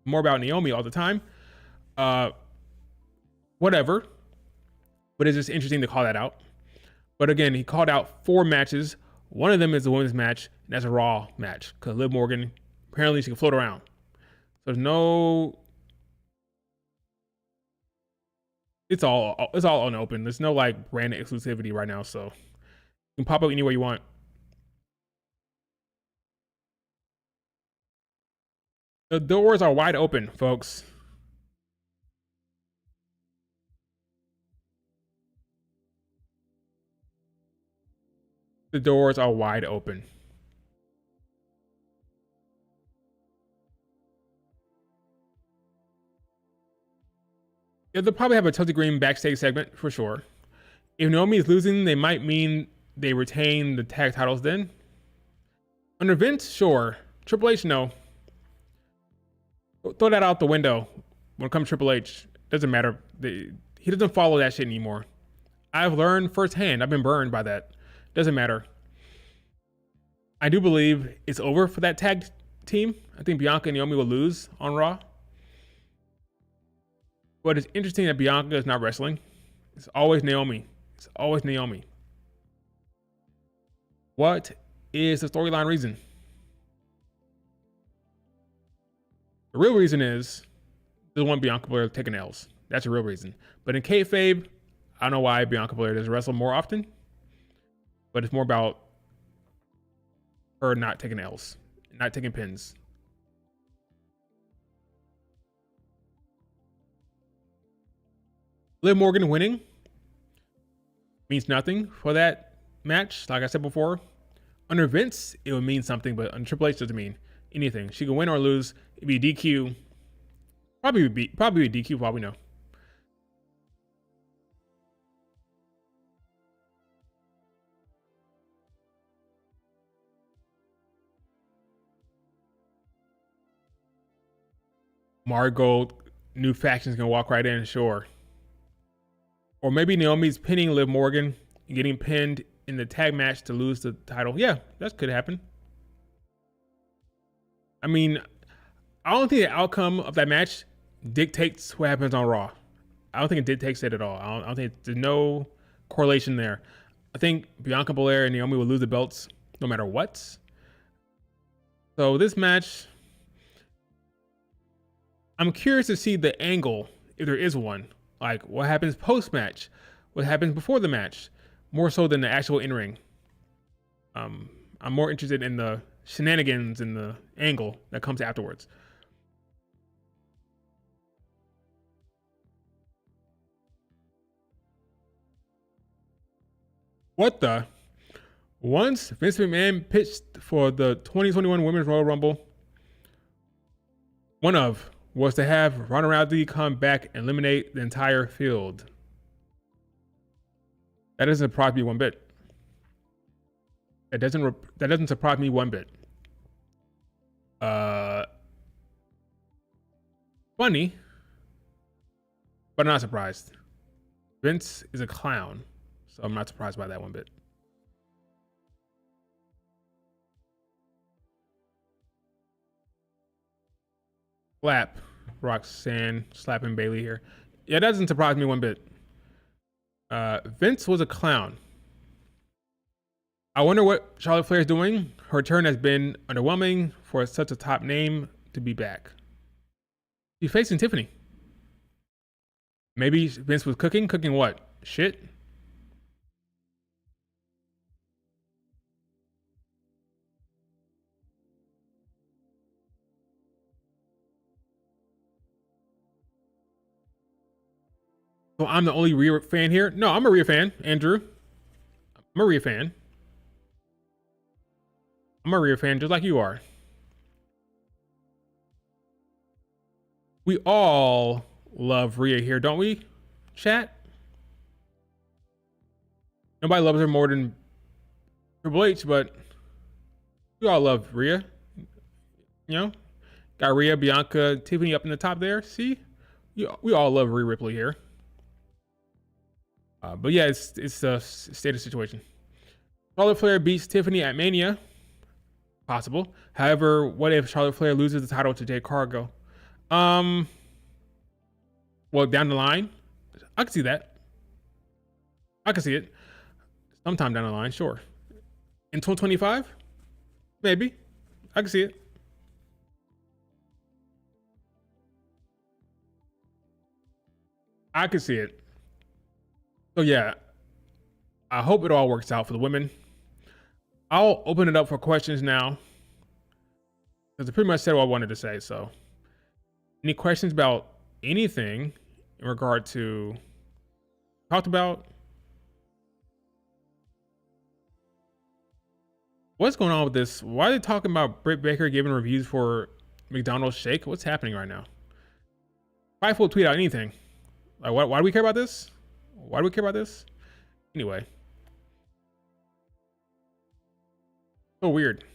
[SPEAKER 1] More about Naomi all the time. Whatever. But it's just interesting to call that out. But again, he called out four matches. One of them is the women's match, and that's a Raw match because Liv Morgan, apparently she can float around. So there's no... It's all on open. There's no brand exclusivity right now, so you can pop up anywhere you want. The doors are wide open, folks. The doors are wide open. Yeah, they'll probably have a Chelsea Green backstage segment for sure. If Naomi is losing, they might mean they retain the tag titles then. Under Vince, sure. Triple H, no. Throw that out the window when it comes to Triple H. Doesn't matter. He doesn't follow that shit anymore. I've learned firsthand. I've been burned by that. Doesn't matter. I do believe it's over for that tag team. I think Bianca and Naomi will lose on Raw. But it's interesting that Bianca is not wrestling. It's always Naomi. It's always Naomi. What is the storyline reason? The real reason is they want Bianca Belair taking L's. That's the real reason. But in kayfabe, I don't know why Bianca Belair doesn't wrestle more often, but it's more about her not taking L's, not taking pins. Liv Morgan winning means nothing for that match. Like I said before, under Vince, it would mean something, but on Triple H, doesn't mean anything. She can win or lose. It'd be DQ. Probably be DQ, probably no. Margot, new factions can walk right in, sure. Or maybe Naomi's pinning Liv Morgan and getting pinned in the tag match to lose the title. Yeah, that could happen. I mean, I don't think the outcome of that match dictates what happens on Raw. I don't think it dictates it at all. I don't think there's no correlation there. I think Bianca Belair and Naomi will lose the belts no matter what. So this match, I'm curious to see the angle, if there is one. Like, what happens post-match? What happens before the match? More so than the actual in-ring. I'm more interested in the shenanigans and the angle that comes afterwards. What the? Once Vince McMahon pitched for the 2021 Women's Royal Rumble, one of was to have Ronda Rousey come back and eliminate the entire field. That doesn't surprise me one bit. That doesn't surprise me one bit. Funny, but not surprised. Vince is a clown, so I'm not surprised by that one bit. Slap Roxanne slapping Bailey here. Yeah, that doesn't surprise me one bit. Vince was a clown. I wonder what Charlotte Flair is doing. Her return has been underwhelming for such a top name to be back. She's facing Tiffany. Maybe Vince was cooking. Cooking what? Shit? So I'm the only Rhea fan here? No, I'm a Rhea fan, Andrew. I'm a Rhea fan. I'm a Rhea fan just like you are. We all love Rhea here, don't we, chat? Nobody loves her more than Triple H, but we all love Rhea. You know? Got Rhea, Bianca, Tiffany up in the top there. See? We all love Rhea Ripley here. But yeah, it's a status situation. Charlotte Flair beats Tiffany at Mania. Possible. However, what if Charlotte Flair loses the title to Jade Cargill? Well, down the line, I can see that. I can see it. Sometime down the line, sure. In 2025? Maybe. I can see it. I can see it. So yeah, I hope it all works out for the women. I'll open it up for questions now, because I pretty much said what I wanted to say. So any questions about anything in regard to talked about? What's going on with this? Why are they talking about Britt Baker giving reviews for McDonald's shake? What's happening right now? Fightful tweet out anything. Like, why do we care about this? Why do we care about this? Anyway. So weird.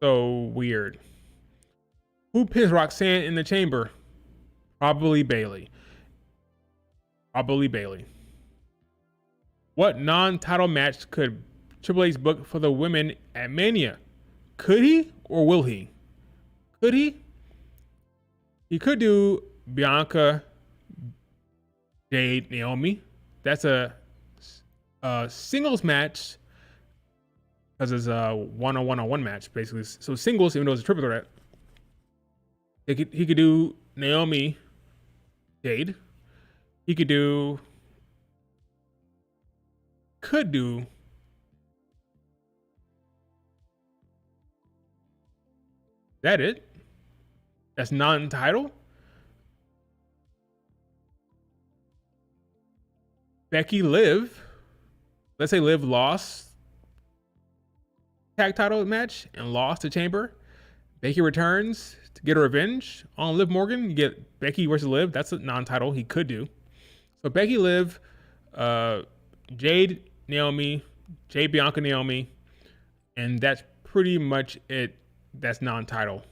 [SPEAKER 1] So weird. Who pins Roxanne in the chamber? Probably Bailey. Probably Bailey. What non-title match could Triple H book for the women at Mania? Could he or will he? Could he? He could do Bianca, Jade, Naomi. That's a singles match because it's a one-on-one match basically. So singles, even though it's a triple threat, he could do Naomi, Jade. He could do that it? That's non-title? Becky, Liv. Let's say Liv lost tag title match and lost to Chamber. Becky returns to get her revenge on Liv Morgan. You get Becky versus Liv. That's a non-title he could do. So Becky, Liv, Jade, Naomi, Jade, Bianca, Naomi, and that's pretty much it. That's non-title.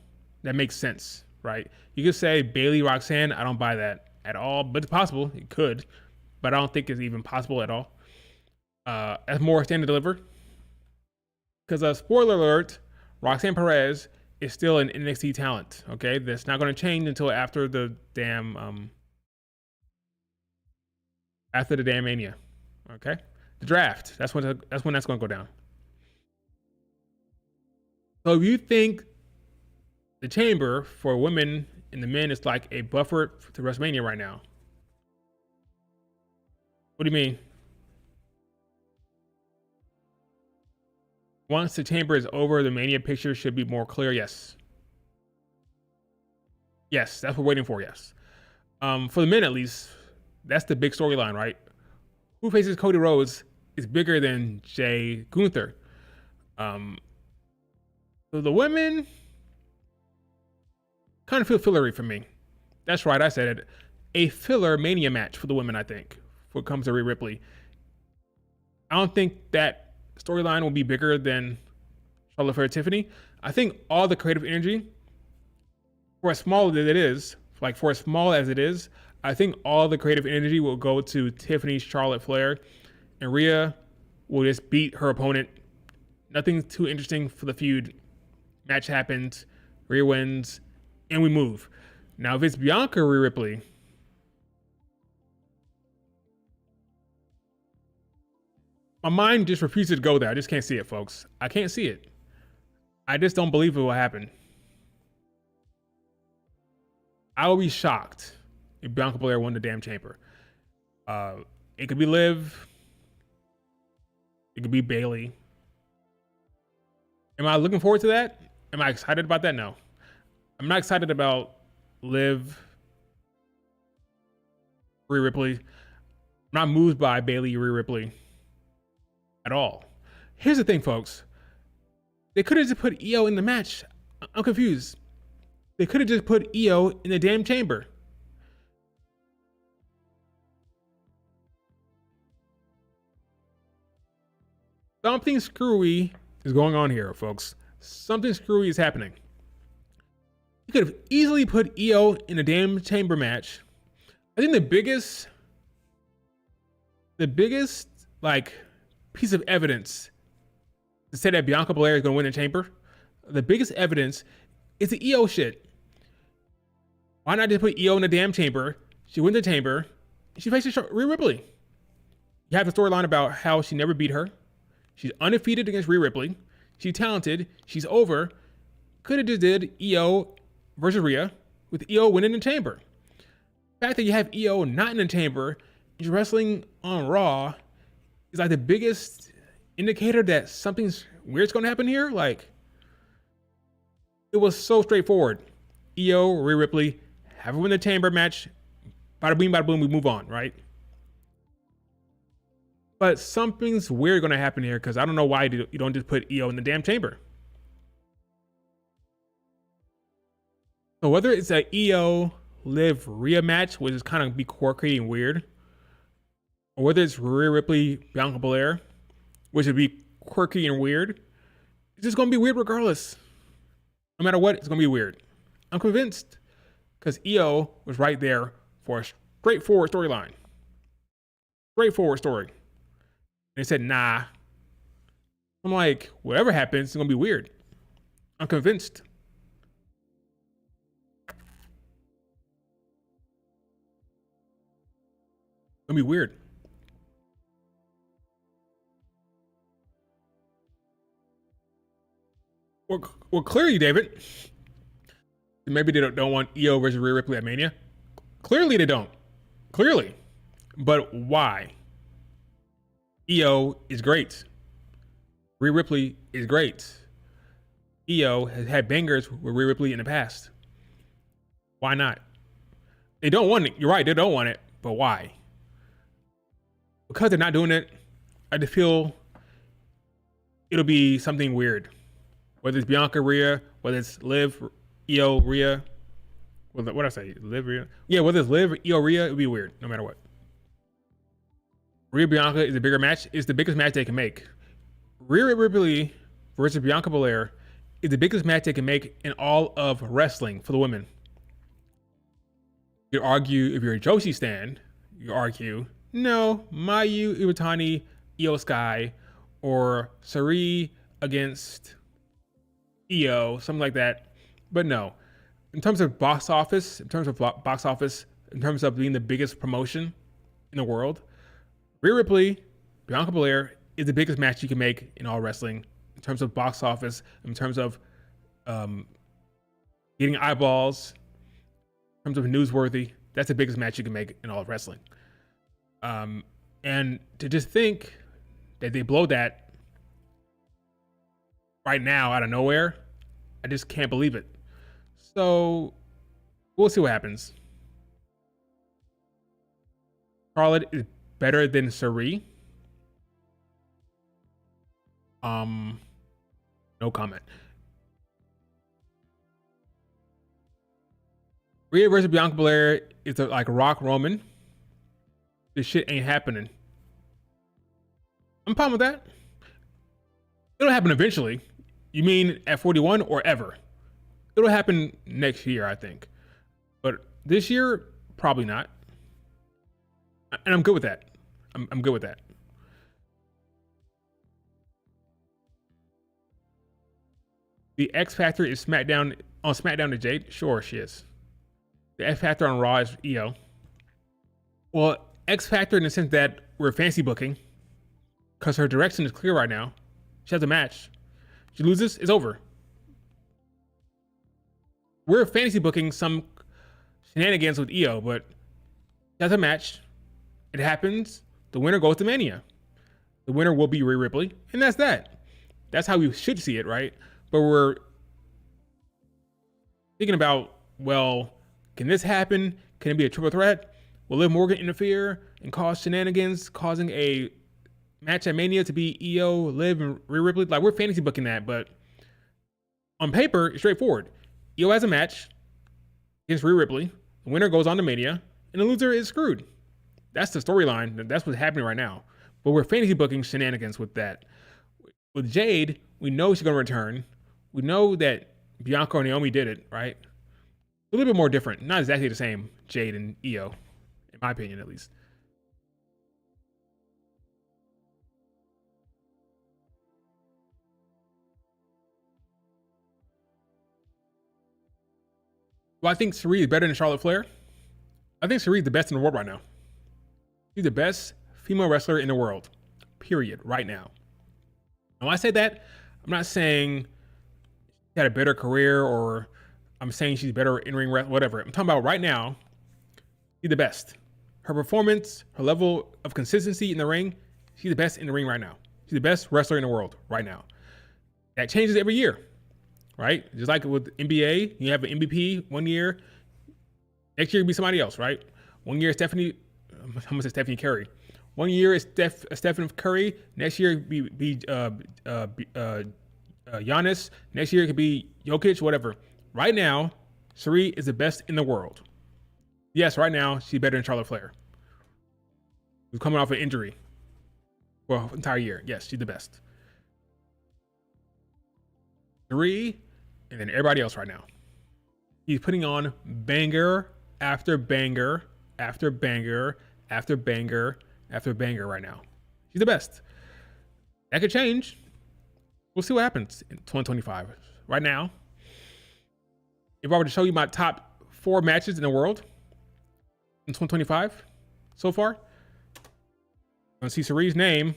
[SPEAKER 1] That makes sense, right? You could say Bayley, Roxanne. I don't buy that at all, but it's possible. It could, but I don't think it's even possible at all. As more Stand and Deliver. Because spoiler alert, Roxanne Perez is still an NXT talent. Okay, that's not going to change until after the damn Mania. Okay, the draft. That's when that's going to go down. So if you think the Chamber for women and the men is like a buffer to WrestleMania right now, what do you mean? Once the Chamber is over, the Mania picture should be more clear. Yes. Yes, that's what we're waiting for. Yes. For the men, at least, that's the big storyline, right? Who faces Cody Rhodes is bigger than Jay Gunther. So the women kind of feel fillery for me. That's right, I said it. A filler Mania match for the women, I think, when it comes to Rhea Ripley. I don't think that storyline will be bigger than Charlotte Flair Tiffany. I think all the creative energy, for as small as it is, I think all the creative energy will go to Tiffany, Charlotte Flair, and Rhea will just beat her opponent. Nothing too interesting for the feud. Match happens, Rhea wins, and we move. Now, if it's Bianca Rhea Ripley, my mind just refuses to go there. I just can't see it, folks. I can't see it. I just don't believe it will happen. I will be shocked if Bianca Belair won the damn Chamber. It could be Liv. It could be Bayley. Am I looking forward to that? Am I excited about that? No. I'm not excited about Liv, Rhea Ripley. I'm not moved by Bayley, Rhea Ripley at all. Here's the thing, folks. They could have just put EO in the match. I'm confused. They could have just put EO in the damn Chamber. Something screwy is going on here, folks. Something screwy is happening. You could have easily put EO in a damn Chamber match. I think the biggest like piece of evidence to say that Bianca Belair is going to win the Chamber, the biggest evidence is the EO shit. Why not just put EO in the damn Chamber? She wins the Chamber. She faces Rhea Ripley. You have the storyline about how she never beat her. She's undefeated against Rhea Ripley. She's talented. She's over. Could have just did EO versus Rhea with EO winning the Chamber. The fact that you have EO not in the Chamber, she's wrestling on Raw, is like the biggest indicator that something's weird's going to happen here. Like, it was so straightforward. EO, Rhea Ripley, have her win the Chamber match. Bada boom, bada boom, we move on, right? But something's weird going to happen here because I don't know why you don't just put EO in the damn Chamber. So whether it's a EO Liv Rhea match, which is kind of be quirky and weird, or whether it's Rhea Ripley Bianca Belair, which would be quirky and weird, it's just going to be weird regardless. No matter what, it's going to be weird. I'm convinced because EO was right there for a straightforward storyline. Straightforward story. And they said, nah. I'm like, whatever happens, it's going to be weird. I'm convinced. It's going to be weird. Well, clearly, David, maybe they don't want Io versus Rhea Ripley at Mania. Clearly, they don't. Clearly. But why? Io is great. Rhea Ripley is great. Io has had bangers with Rhea Ripley in the past. Why not? They don't want it. You're right, they don't want it. But why? Because they're not doing it, I just feel it'll be something weird. Whether it's Bianca, Rhea, whether it's Liv, Io, Rhea. What did I say? Liv, Rhea? Yeah, whether it's Liv, Io, Rhea, it'll be weird, no matter what. Rhea Bianca is a bigger match. It's the biggest match they can make. Rhea Ripley versus Bianca Belair is the biggest match they can make in all of wrestling for the women. You argue, if you're a Joshi stan, you argue, no, Mayu Iwatani, Io Sky, or Sarii against Io, something like that. But no, in terms of box office, in terms of being the biggest promotion in the world, Rhea Ripley, Bianca Belair is the biggest match you can make in all wrestling in terms of box office, in terms of getting eyeballs, in terms of newsworthy. That's the biggest match you can make in all of wrestling. And to just think that they blow that right now out of nowhere, I just can't believe it. So we'll see what happens. Charlotte is better than Sarii. No comment. Rhea versus Bianca Belair is like Rock Roman. This shit ain't happening. I'm fine with that. It'll happen eventually. You mean at 41 or ever? It'll happen next year, I think. But this year, probably not. And I'm good with that. I'm good with that. The X Factor is SmackDown on SmackDown to Jade? Sure, she is. The X Factor on Raw is Io. Well, X Factor in the sense that we're fancy booking, because her direction is clear right now. She has a match. She loses, it's over. We're fantasy booking some shenanigans with Io, but she has a match. It happens. The winner goes to Mania. The winner will be Rhea Ripley, and that's that. That's how we should see it, right? But we're thinking about, well, can this happen? Can it be a triple threat? Will Liv Morgan interfere and cause shenanigans, causing a match at Mania to be Io, Liv, and Rhea Ripley? Like, we're fantasy booking that, but on paper, it's straightforward. Io has a match against Rhea Ripley. The winner goes on to Mania, and the loser is screwed. That's the storyline. That's what's happening right now. But we're fantasy booking shenanigans with that. With Jade, we know she's going to return. We know that Bianca or Naomi did it, right? A little bit more different. Not exactly the same, Jade and Io, in my opinion, at least. Well, I think Sarii is better than Charlotte Flair. I think Sarii is the best in the world right now. She's the best female wrestler in the world, period, right now. And when I say that, I'm not saying she had a better career or I'm saying she's better in-ring, whatever. I'm talking about right now, she's the best. Her performance, her level of consistency in the ring, she's the best in the ring right now. She's the best wrestler in the world right now. That changes every year, right? Just like with NBA, you have an MVP one year, next year it'll be somebody else, right? One year Stephanie Curry. One year is Stephen Curry. Next year it be Giannis. Next year it could be Jokic, whatever. Right now, Sarii is the best in the world. Yes, right now she's better than Charlotte Flair, who's coming off an injury for an entire year. Yes, she's the best. Sarii, and then everybody else right now. He's putting on banger after banger after banger after banger after banger right now. She's the best. That could change. We'll see what happens in 2025. Right now, if I were to show you my top 4 matches in the world in 2025 so far, I'm going to see Sarii's name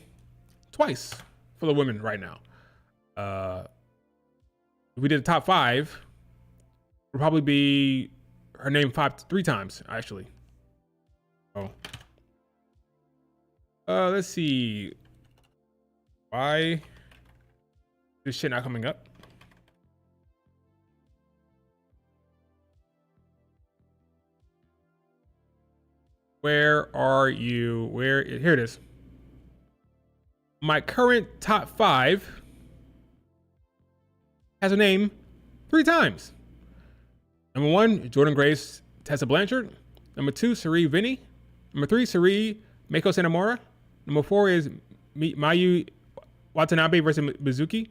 [SPEAKER 1] twice for the women right now. If we did a top 5, it would probably be her name 3 times, actually. Oh. Let's see. Why this shit not coming up? Where are you? Here it is. My current top 5 has a name 3 times. Number 1, Jordan Grace, Tessa Blanchard. Number 2, Sari Vinny. Number 3, Sari Meiko Sanomura. Number 4 is Mayu Watanabe versus Mizuki.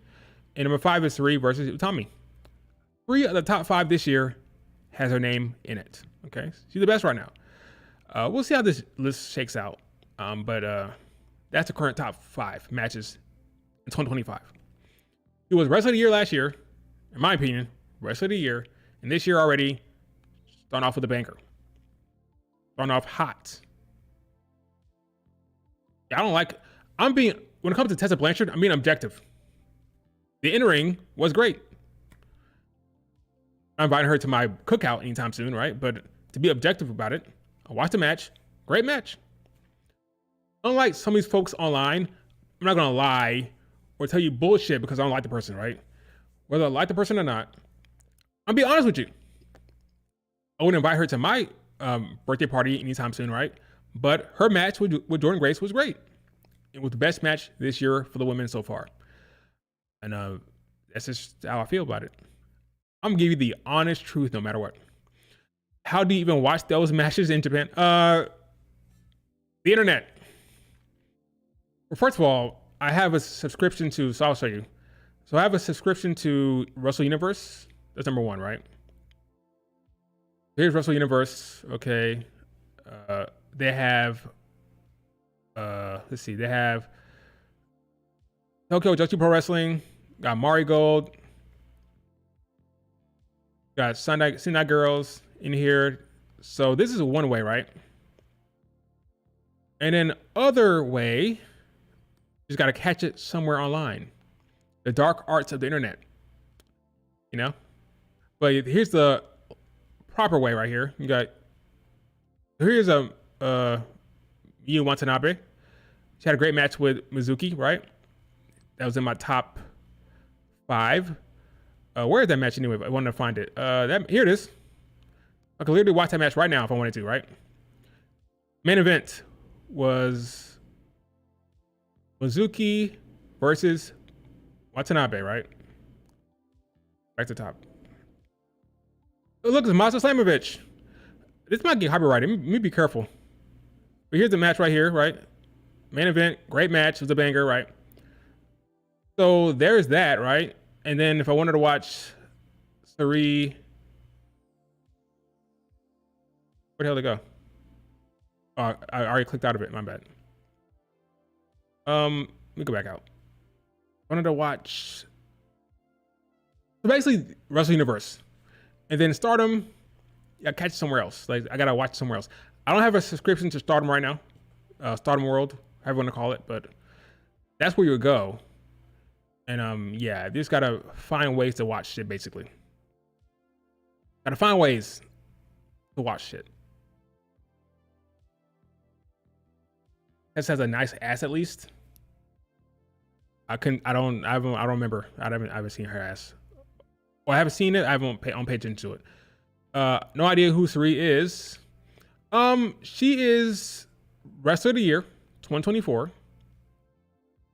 [SPEAKER 1] And number 5 is Sari versus Utami. 3 of the top 5 this year has her name in it. Okay, she's the best right now. We'll see how this list shakes out. But that's the current top 5 matches in 2025. It was Wrestler of the Year last year, in my opinion, Wrestler of the Year. And this year already, starting off with a banger. Starting off hot. Yeah, when it comes to Tessa Blanchard, I'm being objective. The in-ring was great. I'm inviting her to my cookout anytime soon, right? But to be objective about it, I watched the match. Great match. Unlike some of these folks online, I'm not going to lie or tell you bullshit because I don't like the person, right? Whether I like the person or not, I'll be honest with you. I wouldn't invite her to my birthday party anytime soon, right? But her match with Jordan Grace was great. It was the best match this year for the women so far. And that's just how I feel about it. I'm going to give you the honest truth no matter what. How do you even watch those matches in Japan? The internet. Well, first of all, I have a subscription to, so I'll show you. So I have a subscription to Wrestle Universe. That's number 1, right? Here's Wrestle Universe. Okay. They have, let's see, they have Tokyo Joshi Pro Wrestling, got Mari Gold, got Sendai Girls in here. So this is a one way, right? And then other way, you just got to catch it somewhere online. The dark arts of the internet, you know? But here's the proper way right here. You got, here's Yu Watanabe. She had a great match with Mizuki, right? That was in my top 5. Where is that match anyway? I wanted to find it. Here it is. I could literally watch that match right now if I wanted to, right? Main event was Mizuki versus Watanabe, right? Back to top. Oh, look, it's Masa Slamovich. This might get copyrighted. Let me be careful. But here's the match right here, right? Main event, great match. It was a banger, right? So there's that, right? And then if I wanted to watch Sari, where the hell did it go? Oh, I already clicked out of it. My bad. Let me go back out. I wanted to watch. So basically, Wrestle Universe, and then Stardom. I catch it somewhere else. Like I gotta watch somewhere else. I don't have a subscription to Stardom right now. Stardom World, however you want to call it, but that's where you would go. And yeah, you just gotta find ways to watch shit. Basically, gotta find ways to watch shit. This has a nice ass at least. I don't remember. I haven't seen her ass. Well, I haven't seen it. I haven't paid attention to it. No idea who Sari is. She is Wrestler of the Year 2024.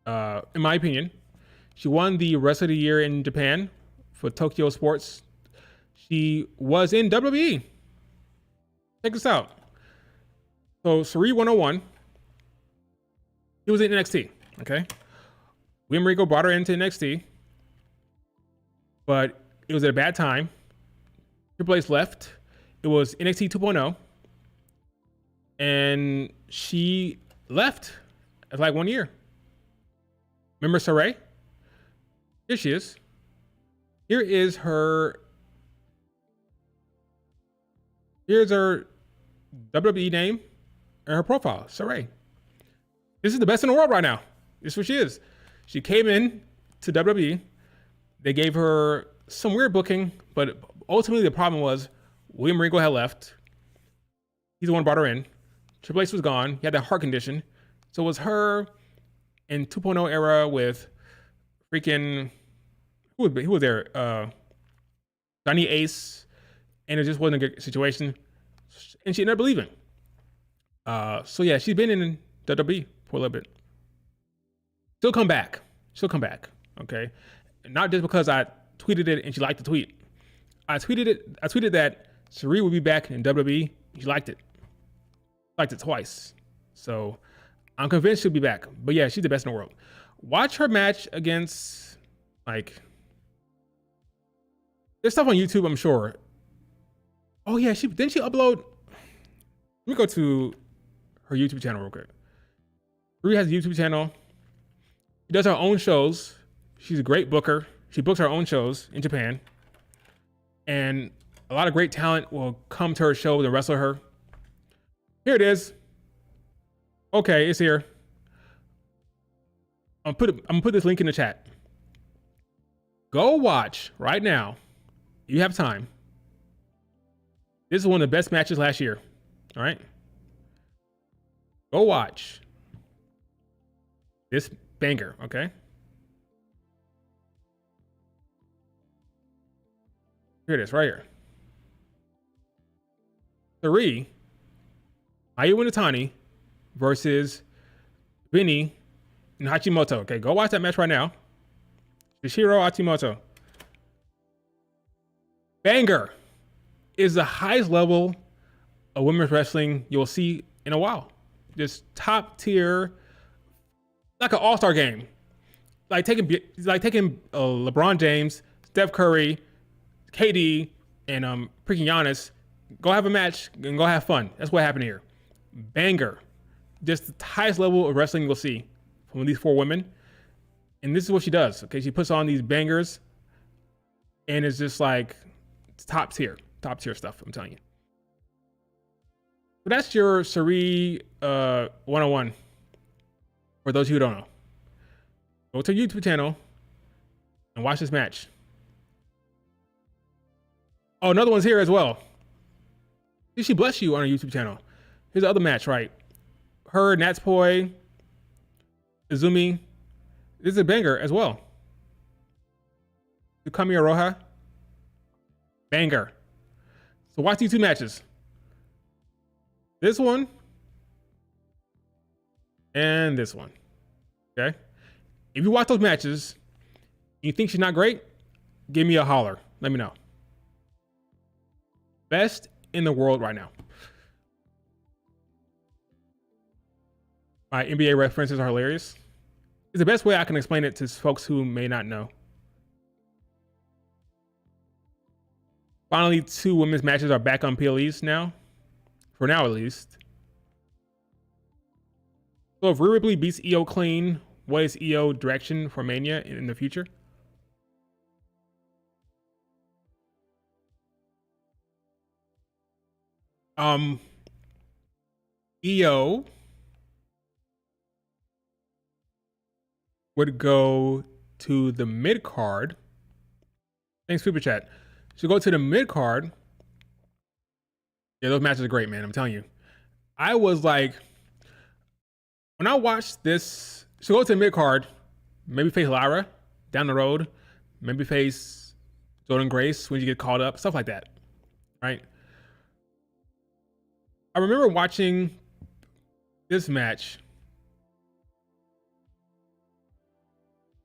[SPEAKER 1] In my opinion, she won the Wrestler of the Year in Japan for Tokyo Sports. She was in WWE. Check this out. So Sari 101. He was in NXT. Okay. William Regal brought her into NXT, but it was at a bad time. Triple H left. It was NXT 2.0, and she left after like 1 year. Remember Saray? Here she is. Here is her. Here's her WWE name and her profile, Saray. This is the best in the world right now. This is what she is. She came in to WWE. They gave her some weird booking, but ultimately the problem was William Regal had left. He's the one who brought her in. Triple H was gone. He had that heart condition. So it was her in 2.0 era with freaking, who was there? Johnny Ace. And it just wasn't a good situation. And she ended up leaving. So yeah, she's been in WWE for a little bit. She'll come back. Okay? Not just because I tweeted it and she liked the tweet. I tweeted that Sari will be back in WWE. She liked it. Liked it twice. So I'm convinced she'll be back. But yeah, she's the best in the world. Watch her match against, like, there's stuff on YouTube, I'm sure. Oh yeah, didn't she upload? Let me go to her YouTube channel real quick. Rhea has a YouTube channel. She does her own shows. She's a great booker. She books her own shows in Japan. And a lot of great talent will come to her show to wrestle her. Here it is. Okay, it's here. I'm gonna put this link in the chat. Go watch right now. You have time. This is one of the best matches last year. All right. Go watch this banger, okay? Here it is, right here. Mayu Iwatani versus Vinny and Hachimoto. Okay, go watch that match right now. Shishiro Hachimoto. Banger is the highest level of women's wrestling you'll see in a while. Just top tier, like an all-star game. Like taking LeBron James, Steph Curry, KD, and freaking Giannis. Go have a match and go have fun. That's what happened here. Banger. Just the highest level of wrestling you'll see from these four women. And this is what she does. Okay, she puts on these bangers, and it's just like top tier stuff. I'm telling you. So that's your Sari 101. For those who don't know, go to YouTube channel and watch this match. Oh, another one's here as well. Did she bless you on her YouTube channel? Here's the other match, right? Her, Natsupoi, Izumi. This is a banger as well. Kamiya Roha. Banger. So watch these two matches. This one and this one. Okay? If you watch those matches and you think she's not great, give me a holler. Let me know. Best in the world right now. My NBA references are hilarious. It's the best way I can explain it to folks who may not know. Finally, 2 women's matches are back on PLEs now. For now, at least. So if Rhea Ripley beats Io clean, what is Io direction for Mania in the future? Io would go to the mid card. Thanks, Super Chat. She'll go to the mid card. Yeah, those matches are great, man. I'm telling you. I was like, when I watched this, she'll go to the mid card, maybe face Lyra down the road, maybe face Jordan Grace when you get called up, stuff like that, right? I remember watching this match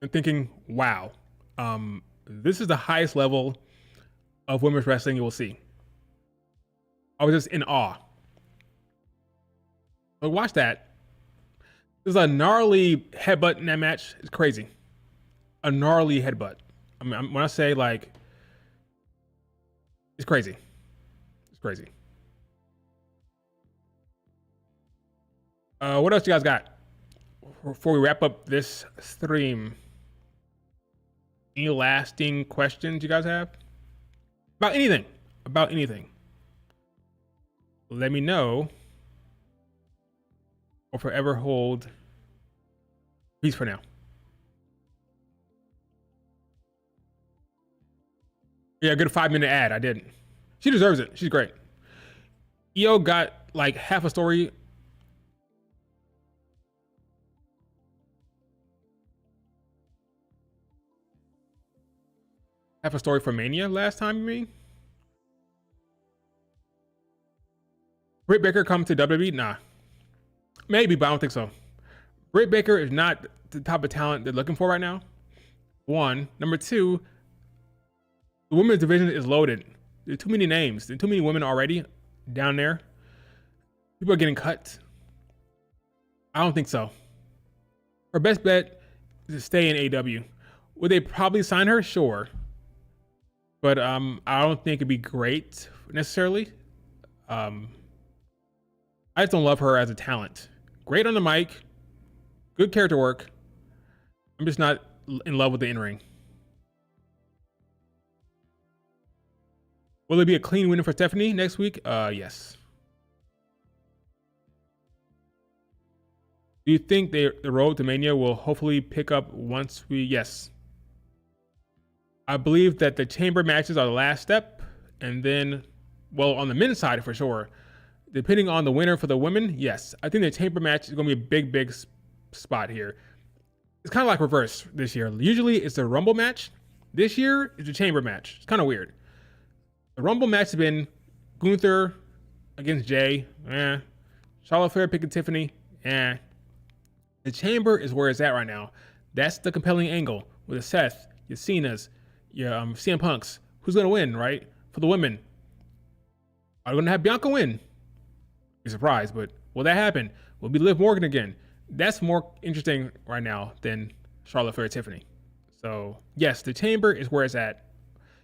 [SPEAKER 1] and thinking, wow, this is the highest level of women's wrestling you will see. I was just in awe. But watch that. There's a gnarly headbutt in that match. It's crazy. A gnarly headbutt. I mean, when I say like, it's crazy. It's crazy. What else you guys got before we wrap up this stream? Any lasting questions you guys have? About anything. About anything. Let me know. Or forever hold peace for now. Yeah, a good 5-minute ad. I did. She deserves it. She's great. Io got like half a story. Half a story for Mania last time, you mean? Britt Baker come to WWE? Nah. Maybe, but I don't think so. Britt Baker is not the type of talent they're looking for right now. One. Number two, the women's division is loaded. There are too many names. There are too many women already down there. People are getting cut. I don't think so. Her best bet is to stay in AEW. Would they probably sign her? Sure. But I don't think it'd be great necessarily. I just don't love her as a talent. Great on the mic, good character work. I'm just not in love with the in-ring. Will it be a clean win for Stephanie next week? Yes. Do you think the road to Mania will hopefully pick up once we... Yes. I believe that the chamber matches are the last step. And then, well, on the men's side for sure, depending on the winner for the women, yes. I think the chamber match is going to be a big, big spot here. It's kind of like reverse this year. Usually it's the Rumble match. This year it's a chamber match. It's kind of weird. The Rumble match has been Gunther against Jay. Charlotte Flair picking Tiffany. The chamber is where it's at right now. That's the compelling angle with the Seth, your Cena's, your CM Punks. Who's going to win, right? For the women. Are we going to have Bianca win? Be surprised, but will that happen? Will it be Liv Morgan again? That's more interesting right now than Charlotte Flair Tiffany. So, yes, the chamber is where it's at.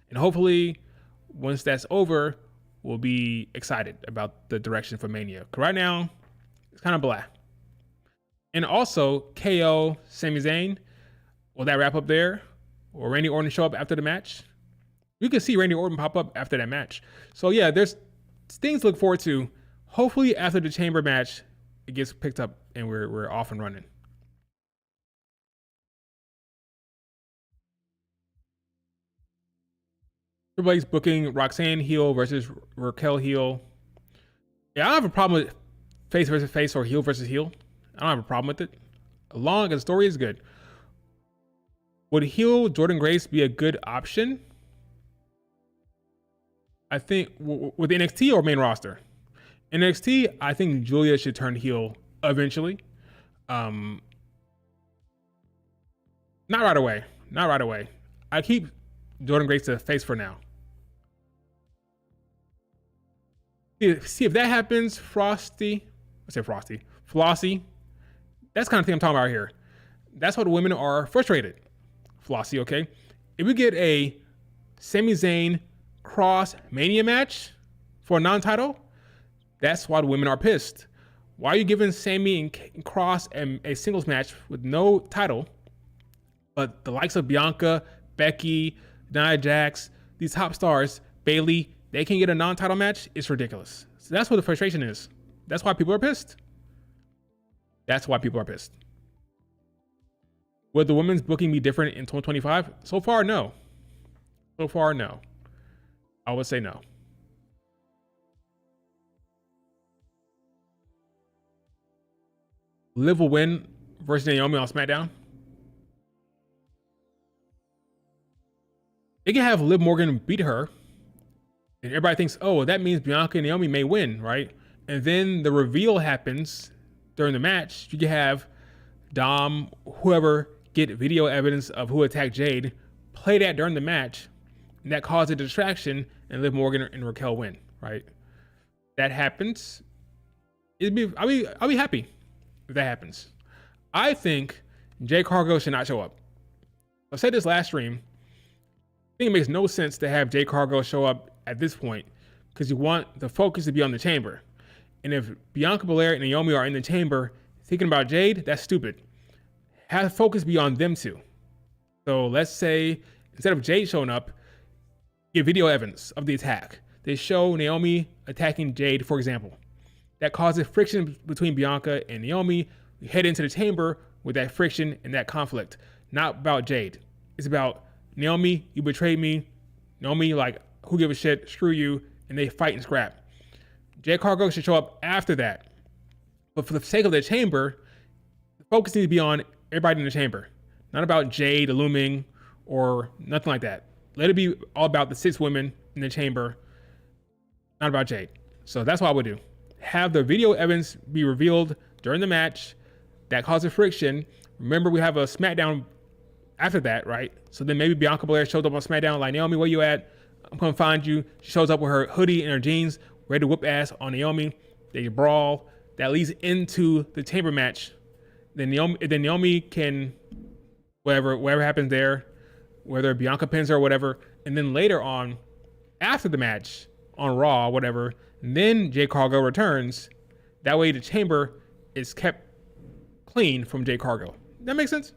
[SPEAKER 1] And hopefully, once that's over, we'll be excited about the direction for Mania. 'Cause right now, it's kind of blah. And also, KO, Sami Zayn, will that wrap up there? Or Randy Orton show up after the match? You can see Randy Orton pop up after that match. So yeah, there's things to look forward to. Hopefully after the chamber match, it gets picked up and we're off and running. Triple H's booking Roxanne heel versus Raquel heel. Yeah, I don't have a problem with face versus face or heel versus heel. I don't have a problem with it. As long as the story is good. Would heel Jordan Grace be a good option? I think with NXT or main roster. NXT, I think Julia should turn heel eventually. Not right away. Not right away. I keep Jordan Grace to face for now. See if that happens, Flossie. That's the kind of thing I'm talking about here. That's why the women are frustrated. Flossie, okay? If we get a Sami Zayn Cross Mania match for a non-title, that's why the women are pissed. Why are you giving Sami and Cross a singles match with no title, but the likes of Bianca, Becky, Nia Jax, these top stars, Bayley, they can get a non-title match? It's ridiculous. So that's what the frustration is. That's why people are pissed. That's why people are pissed. Would the women's booking be different in 2025? So far, no. So far, no. I would say no. Liv will win versus Naomi on SmackDown. They can have Liv Morgan beat her. And everybody thinks, oh, that means Bianca and Naomi may win, right? And then the reveal happens during the match. You can have Dom, whoever, get video evidence of who attacked Jade, play that during the match, and that caused a distraction, and Liv Morgan and Raquel win, right? That happens. I'll be happy if that happens. I think Jade Cargill should not show up. I said this last stream. I think it makes no sense to have Jade Cargill show up at this point because you want the focus to be on the chamber. And if Bianca Belair and Naomi are in the chamber thinking about Jade, that's stupid. Have the focus be on them two. So let's say instead of Jade showing up, get video evidence of the attack. They show Naomi attacking Jade, for example. That causes friction between Bianca and Naomi. We head into the chamber with that friction and that conflict. Not about Jade. It's about Naomi, you betrayed me. Naomi, like, who give a shit, screw you, and they fight and scrap. Jade Cargill should show up after that. But for the sake of the chamber, the focus needs to be on everybody in the chamber. Not about Jade looming or nothing like that. Let it be all about the 6 women in the chamber, not about Jade. So that's what I would do. Have the video evidence be revealed during the match. That causes friction. Remember, we have a SmackDown after that, right? So then maybe Bianca Belair shows up on SmackDown like, Naomi, where you at? I'm going to find you. She shows up with her hoodie and her jeans, ready to whoop ass on Naomi. They brawl. That leads into the chamber match. Then Naomi can, whatever happens there, whether Bianca pins her or whatever. And then later on, after the match on Raw, whatever, then Jade Cargill returns. That way the chamber is kept clean from Jade Cargill. That makes sense?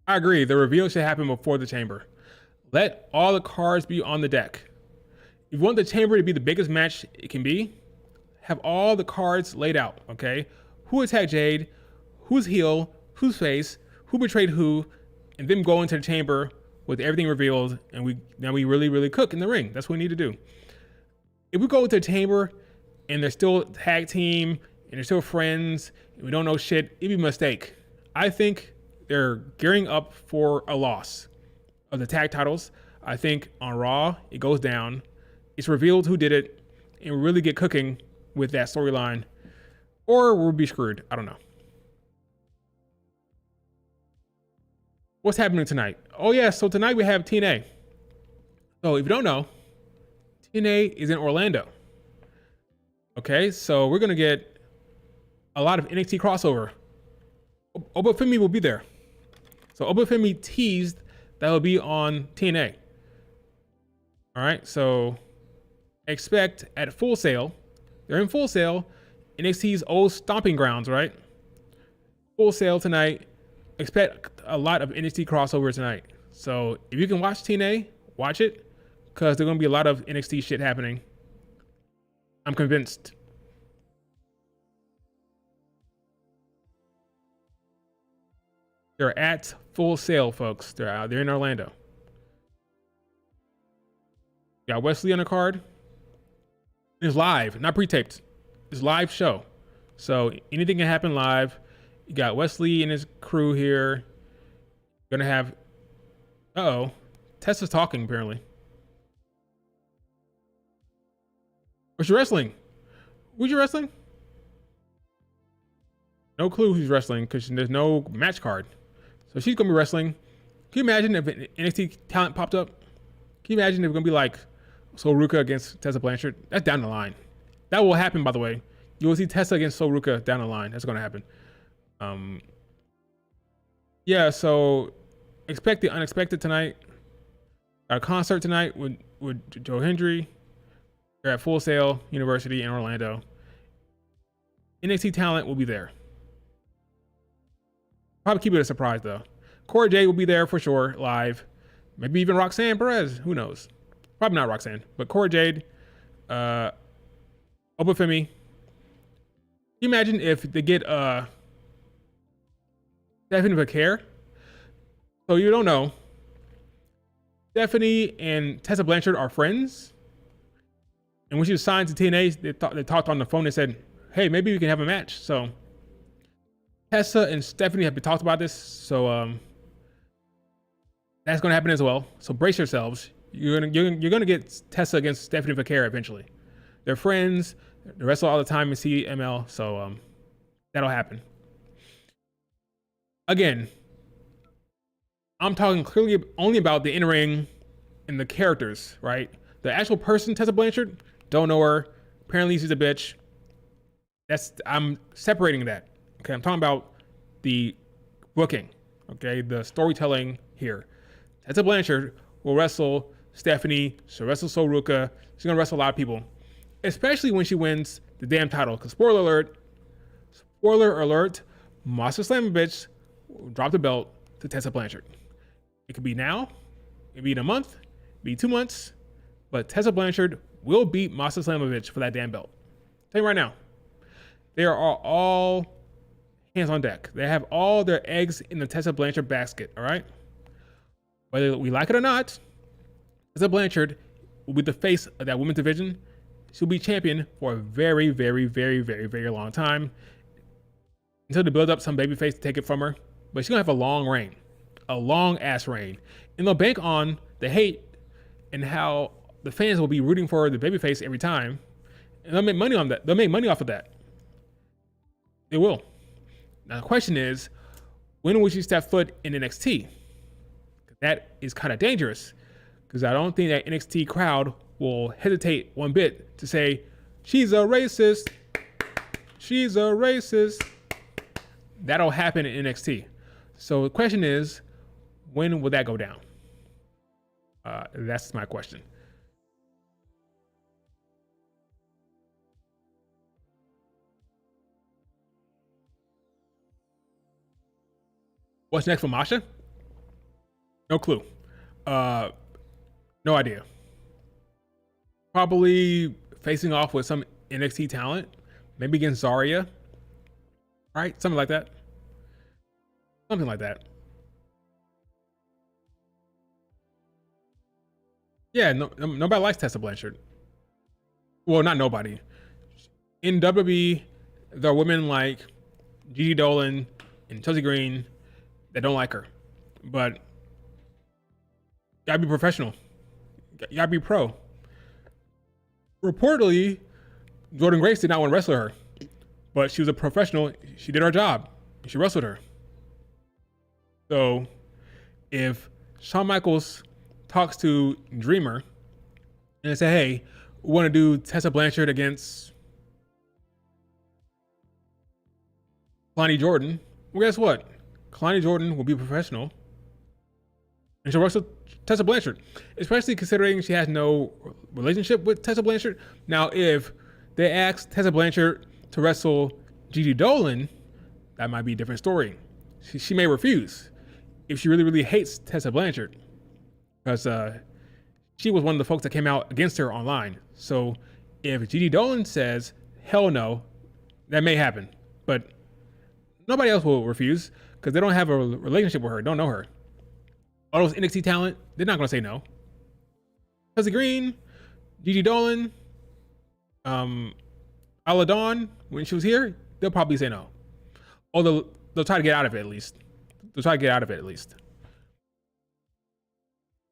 [SPEAKER 1] I agree. The reveal should happen before the chamber. Let all the cards be on the deck. If you want the chamber to be the biggest match it can be, have all the cards laid out, okay? Who attacked Jade, who's heel, who's face, who betrayed who, and then go into the chamber with everything revealed, and now we really, really cook in the ring. That's what we need to do. If we go into the chamber and they're still a tag team and they're still friends and we don't know shit, it'd be a mistake. I think they're gearing up for a loss of the tag titles. I think on Raw, it goes down. It's revealed who did it, and we really get cooking with that storyline, or we'll be screwed. I don't know. What's happening tonight? Oh yeah, so tonight we have TNA. So if you don't know, TNA is in Orlando. Okay, so we're gonna get a lot of NXT crossover. Obafemi will be there. So Obafemi teased that will be on TNA. All right, so expect at Full Sail. They're in Full Sail, NXT's old stomping grounds, right? Full Sail tonight. Expect a lot of NXT crossover tonight. So if you can watch TNA, watch it, because there's going to be a lot of NXT shit happening. I'm convinced. They're at Full Sail, folks. They're in Orlando. Got Wesley on the card. It's live, not pre-taped. It's live show. So anything can happen live. You got Wesley and his crew here. Gonna have, Tessa's talking apparently. What's your wrestling? Who's your wrestling? No clue who's wrestling because there's no match card. So she's gonna be wrestling. Can you imagine if an NXT talent popped up? Can you imagine if it's gonna be like Sol Ruka against Tessa Blanchard? That's down the line. That will happen, by the way. You will see Tessa against Sol Ruka down the line. That's gonna happen. Yeah, so expect the unexpected tonight. Got a concert tonight with Joe Hendry. They're at Full Sail University in Orlando. NXT talent will be there. Probably keep it a surprise though. Cora Jade will be there for sure, live. Maybe even Roxanne Perez. Who knows? Probably not Roxanne, but Cora Jade, Obafemi. Can you imagine if they get Stephanie McMahon? So you don't know. Stephanie and Tessa Blanchard are friends. And when she was signed to TNA, they talked on the phone and said, hey, maybe we can have a match. So Tessa and Stephanie have been talked about this. So that's going to happen as well. So brace yourselves. You're gonna get Tessa against Stephanie McMahon eventually. They're friends. They wrestle all the time in CML. So that'll happen. Again, I'm talking clearly only about the in-ring and the characters, right? The actual person, Tessa Blanchard, don't know her. Apparently she's a bitch. I'm separating that. Okay, I'm talking about the booking. Okay, the storytelling here. Tessa Blanchard will wrestle Stephanie. She'll wrestle Sol Ruka. She's gonna wrestle a lot of people, especially when she wins the damn title. Because spoiler alert, Monster Slamovich will drop the belt to Tessa Blanchard. It could be now, it could be in a month, it could be 2 months, but Tessa Blanchard will beat Masha Slamovich for that damn belt. Tell you right now, they are all hands on deck. They have all their eggs in the Tessa Blanchard basket, all right? Whether we like it or not, Tessa Blanchard will be the face of that women's division. She'll be champion for a very, very, very, very, very long time until they build up some babyface to take it from her. But she's going to have a long reign, a long ass reign. And they'll bank on the hate and how the fans will be rooting for the babyface every time. And they'll make money on that. They'll make money off of that. They will. Now, the question is, when will she step foot in NXT? That is kind of dangerous because I don't think that NXT crowd will hesitate one bit to say, she's a racist. She's a racist. That'll happen in NXT. So the question is, when will that go down? That's my question. What's next for Masha? No clue. No idea. Probably facing off with some NXT talent, maybe against Zarya, right? Something like that. Something like that. Yeah, nobody likes Tessa Blanchard. Well, not nobody. In WWE, there are women like Gigi Dolan and Chelsea Green that don't like her. But you gotta be professional. You gotta be pro. Reportedly, Jordan Grace did not want to wrestle her, but she was a professional. She did her job. She wrestled her. So if Shawn Michaels talks to Dreamer and they say, hey, we want to do Tessa Blanchard against Kalani Jordan, well, guess what? Kalani Jordan will be professional and she'll wrestle Tessa Blanchard, especially considering she has no relationship with Tessa Blanchard. Now, if they ask Tessa Blanchard to wrestle Gigi Dolan, that might be a different story. She may refuse if she really, really hates Tessa Blanchard, because she was one of the folks that came out against her online. So if Gigi Dolan says, hell no, that may happen. But nobody else will refuse because they don't have a relationship with her, don't know her. All those NXT talent, they're not going to say no. Chelsea Green, Gigi Dolan, Ala Dawn, when she was here, they'll probably say no. Or they'll try to get out of it at least.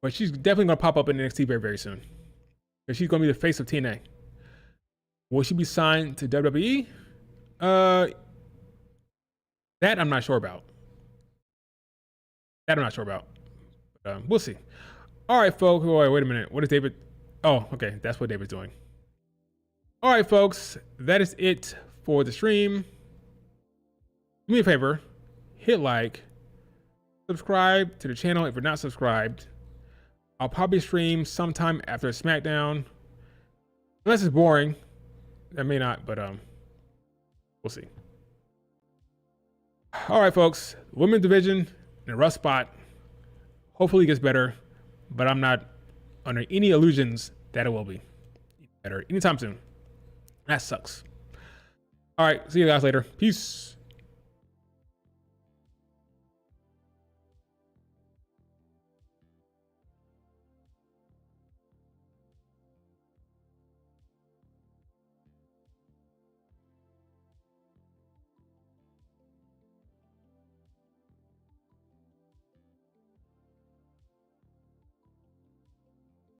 [SPEAKER 1] But she's definitely going to pop up in NXT very, very soon. Because she's going to be the face of TNA. Will she be signed to WWE? That I'm not sure about. We'll see. All right, folks. Oh, wait a minute. What is David? Oh, okay. That's what David's doing. All right, folks. That is it for the stream. Do me a favor. Hit like. Subscribe to the channel if you're not subscribed. I'll probably stream sometime after Smackdown. Unless it's boring. That may not, but we'll see. All right, folks. Women's division in a rough spot. Hopefully it gets better, but I'm not under any illusions that it will be better anytime soon. That sucks. All right. See you guys later. Peace.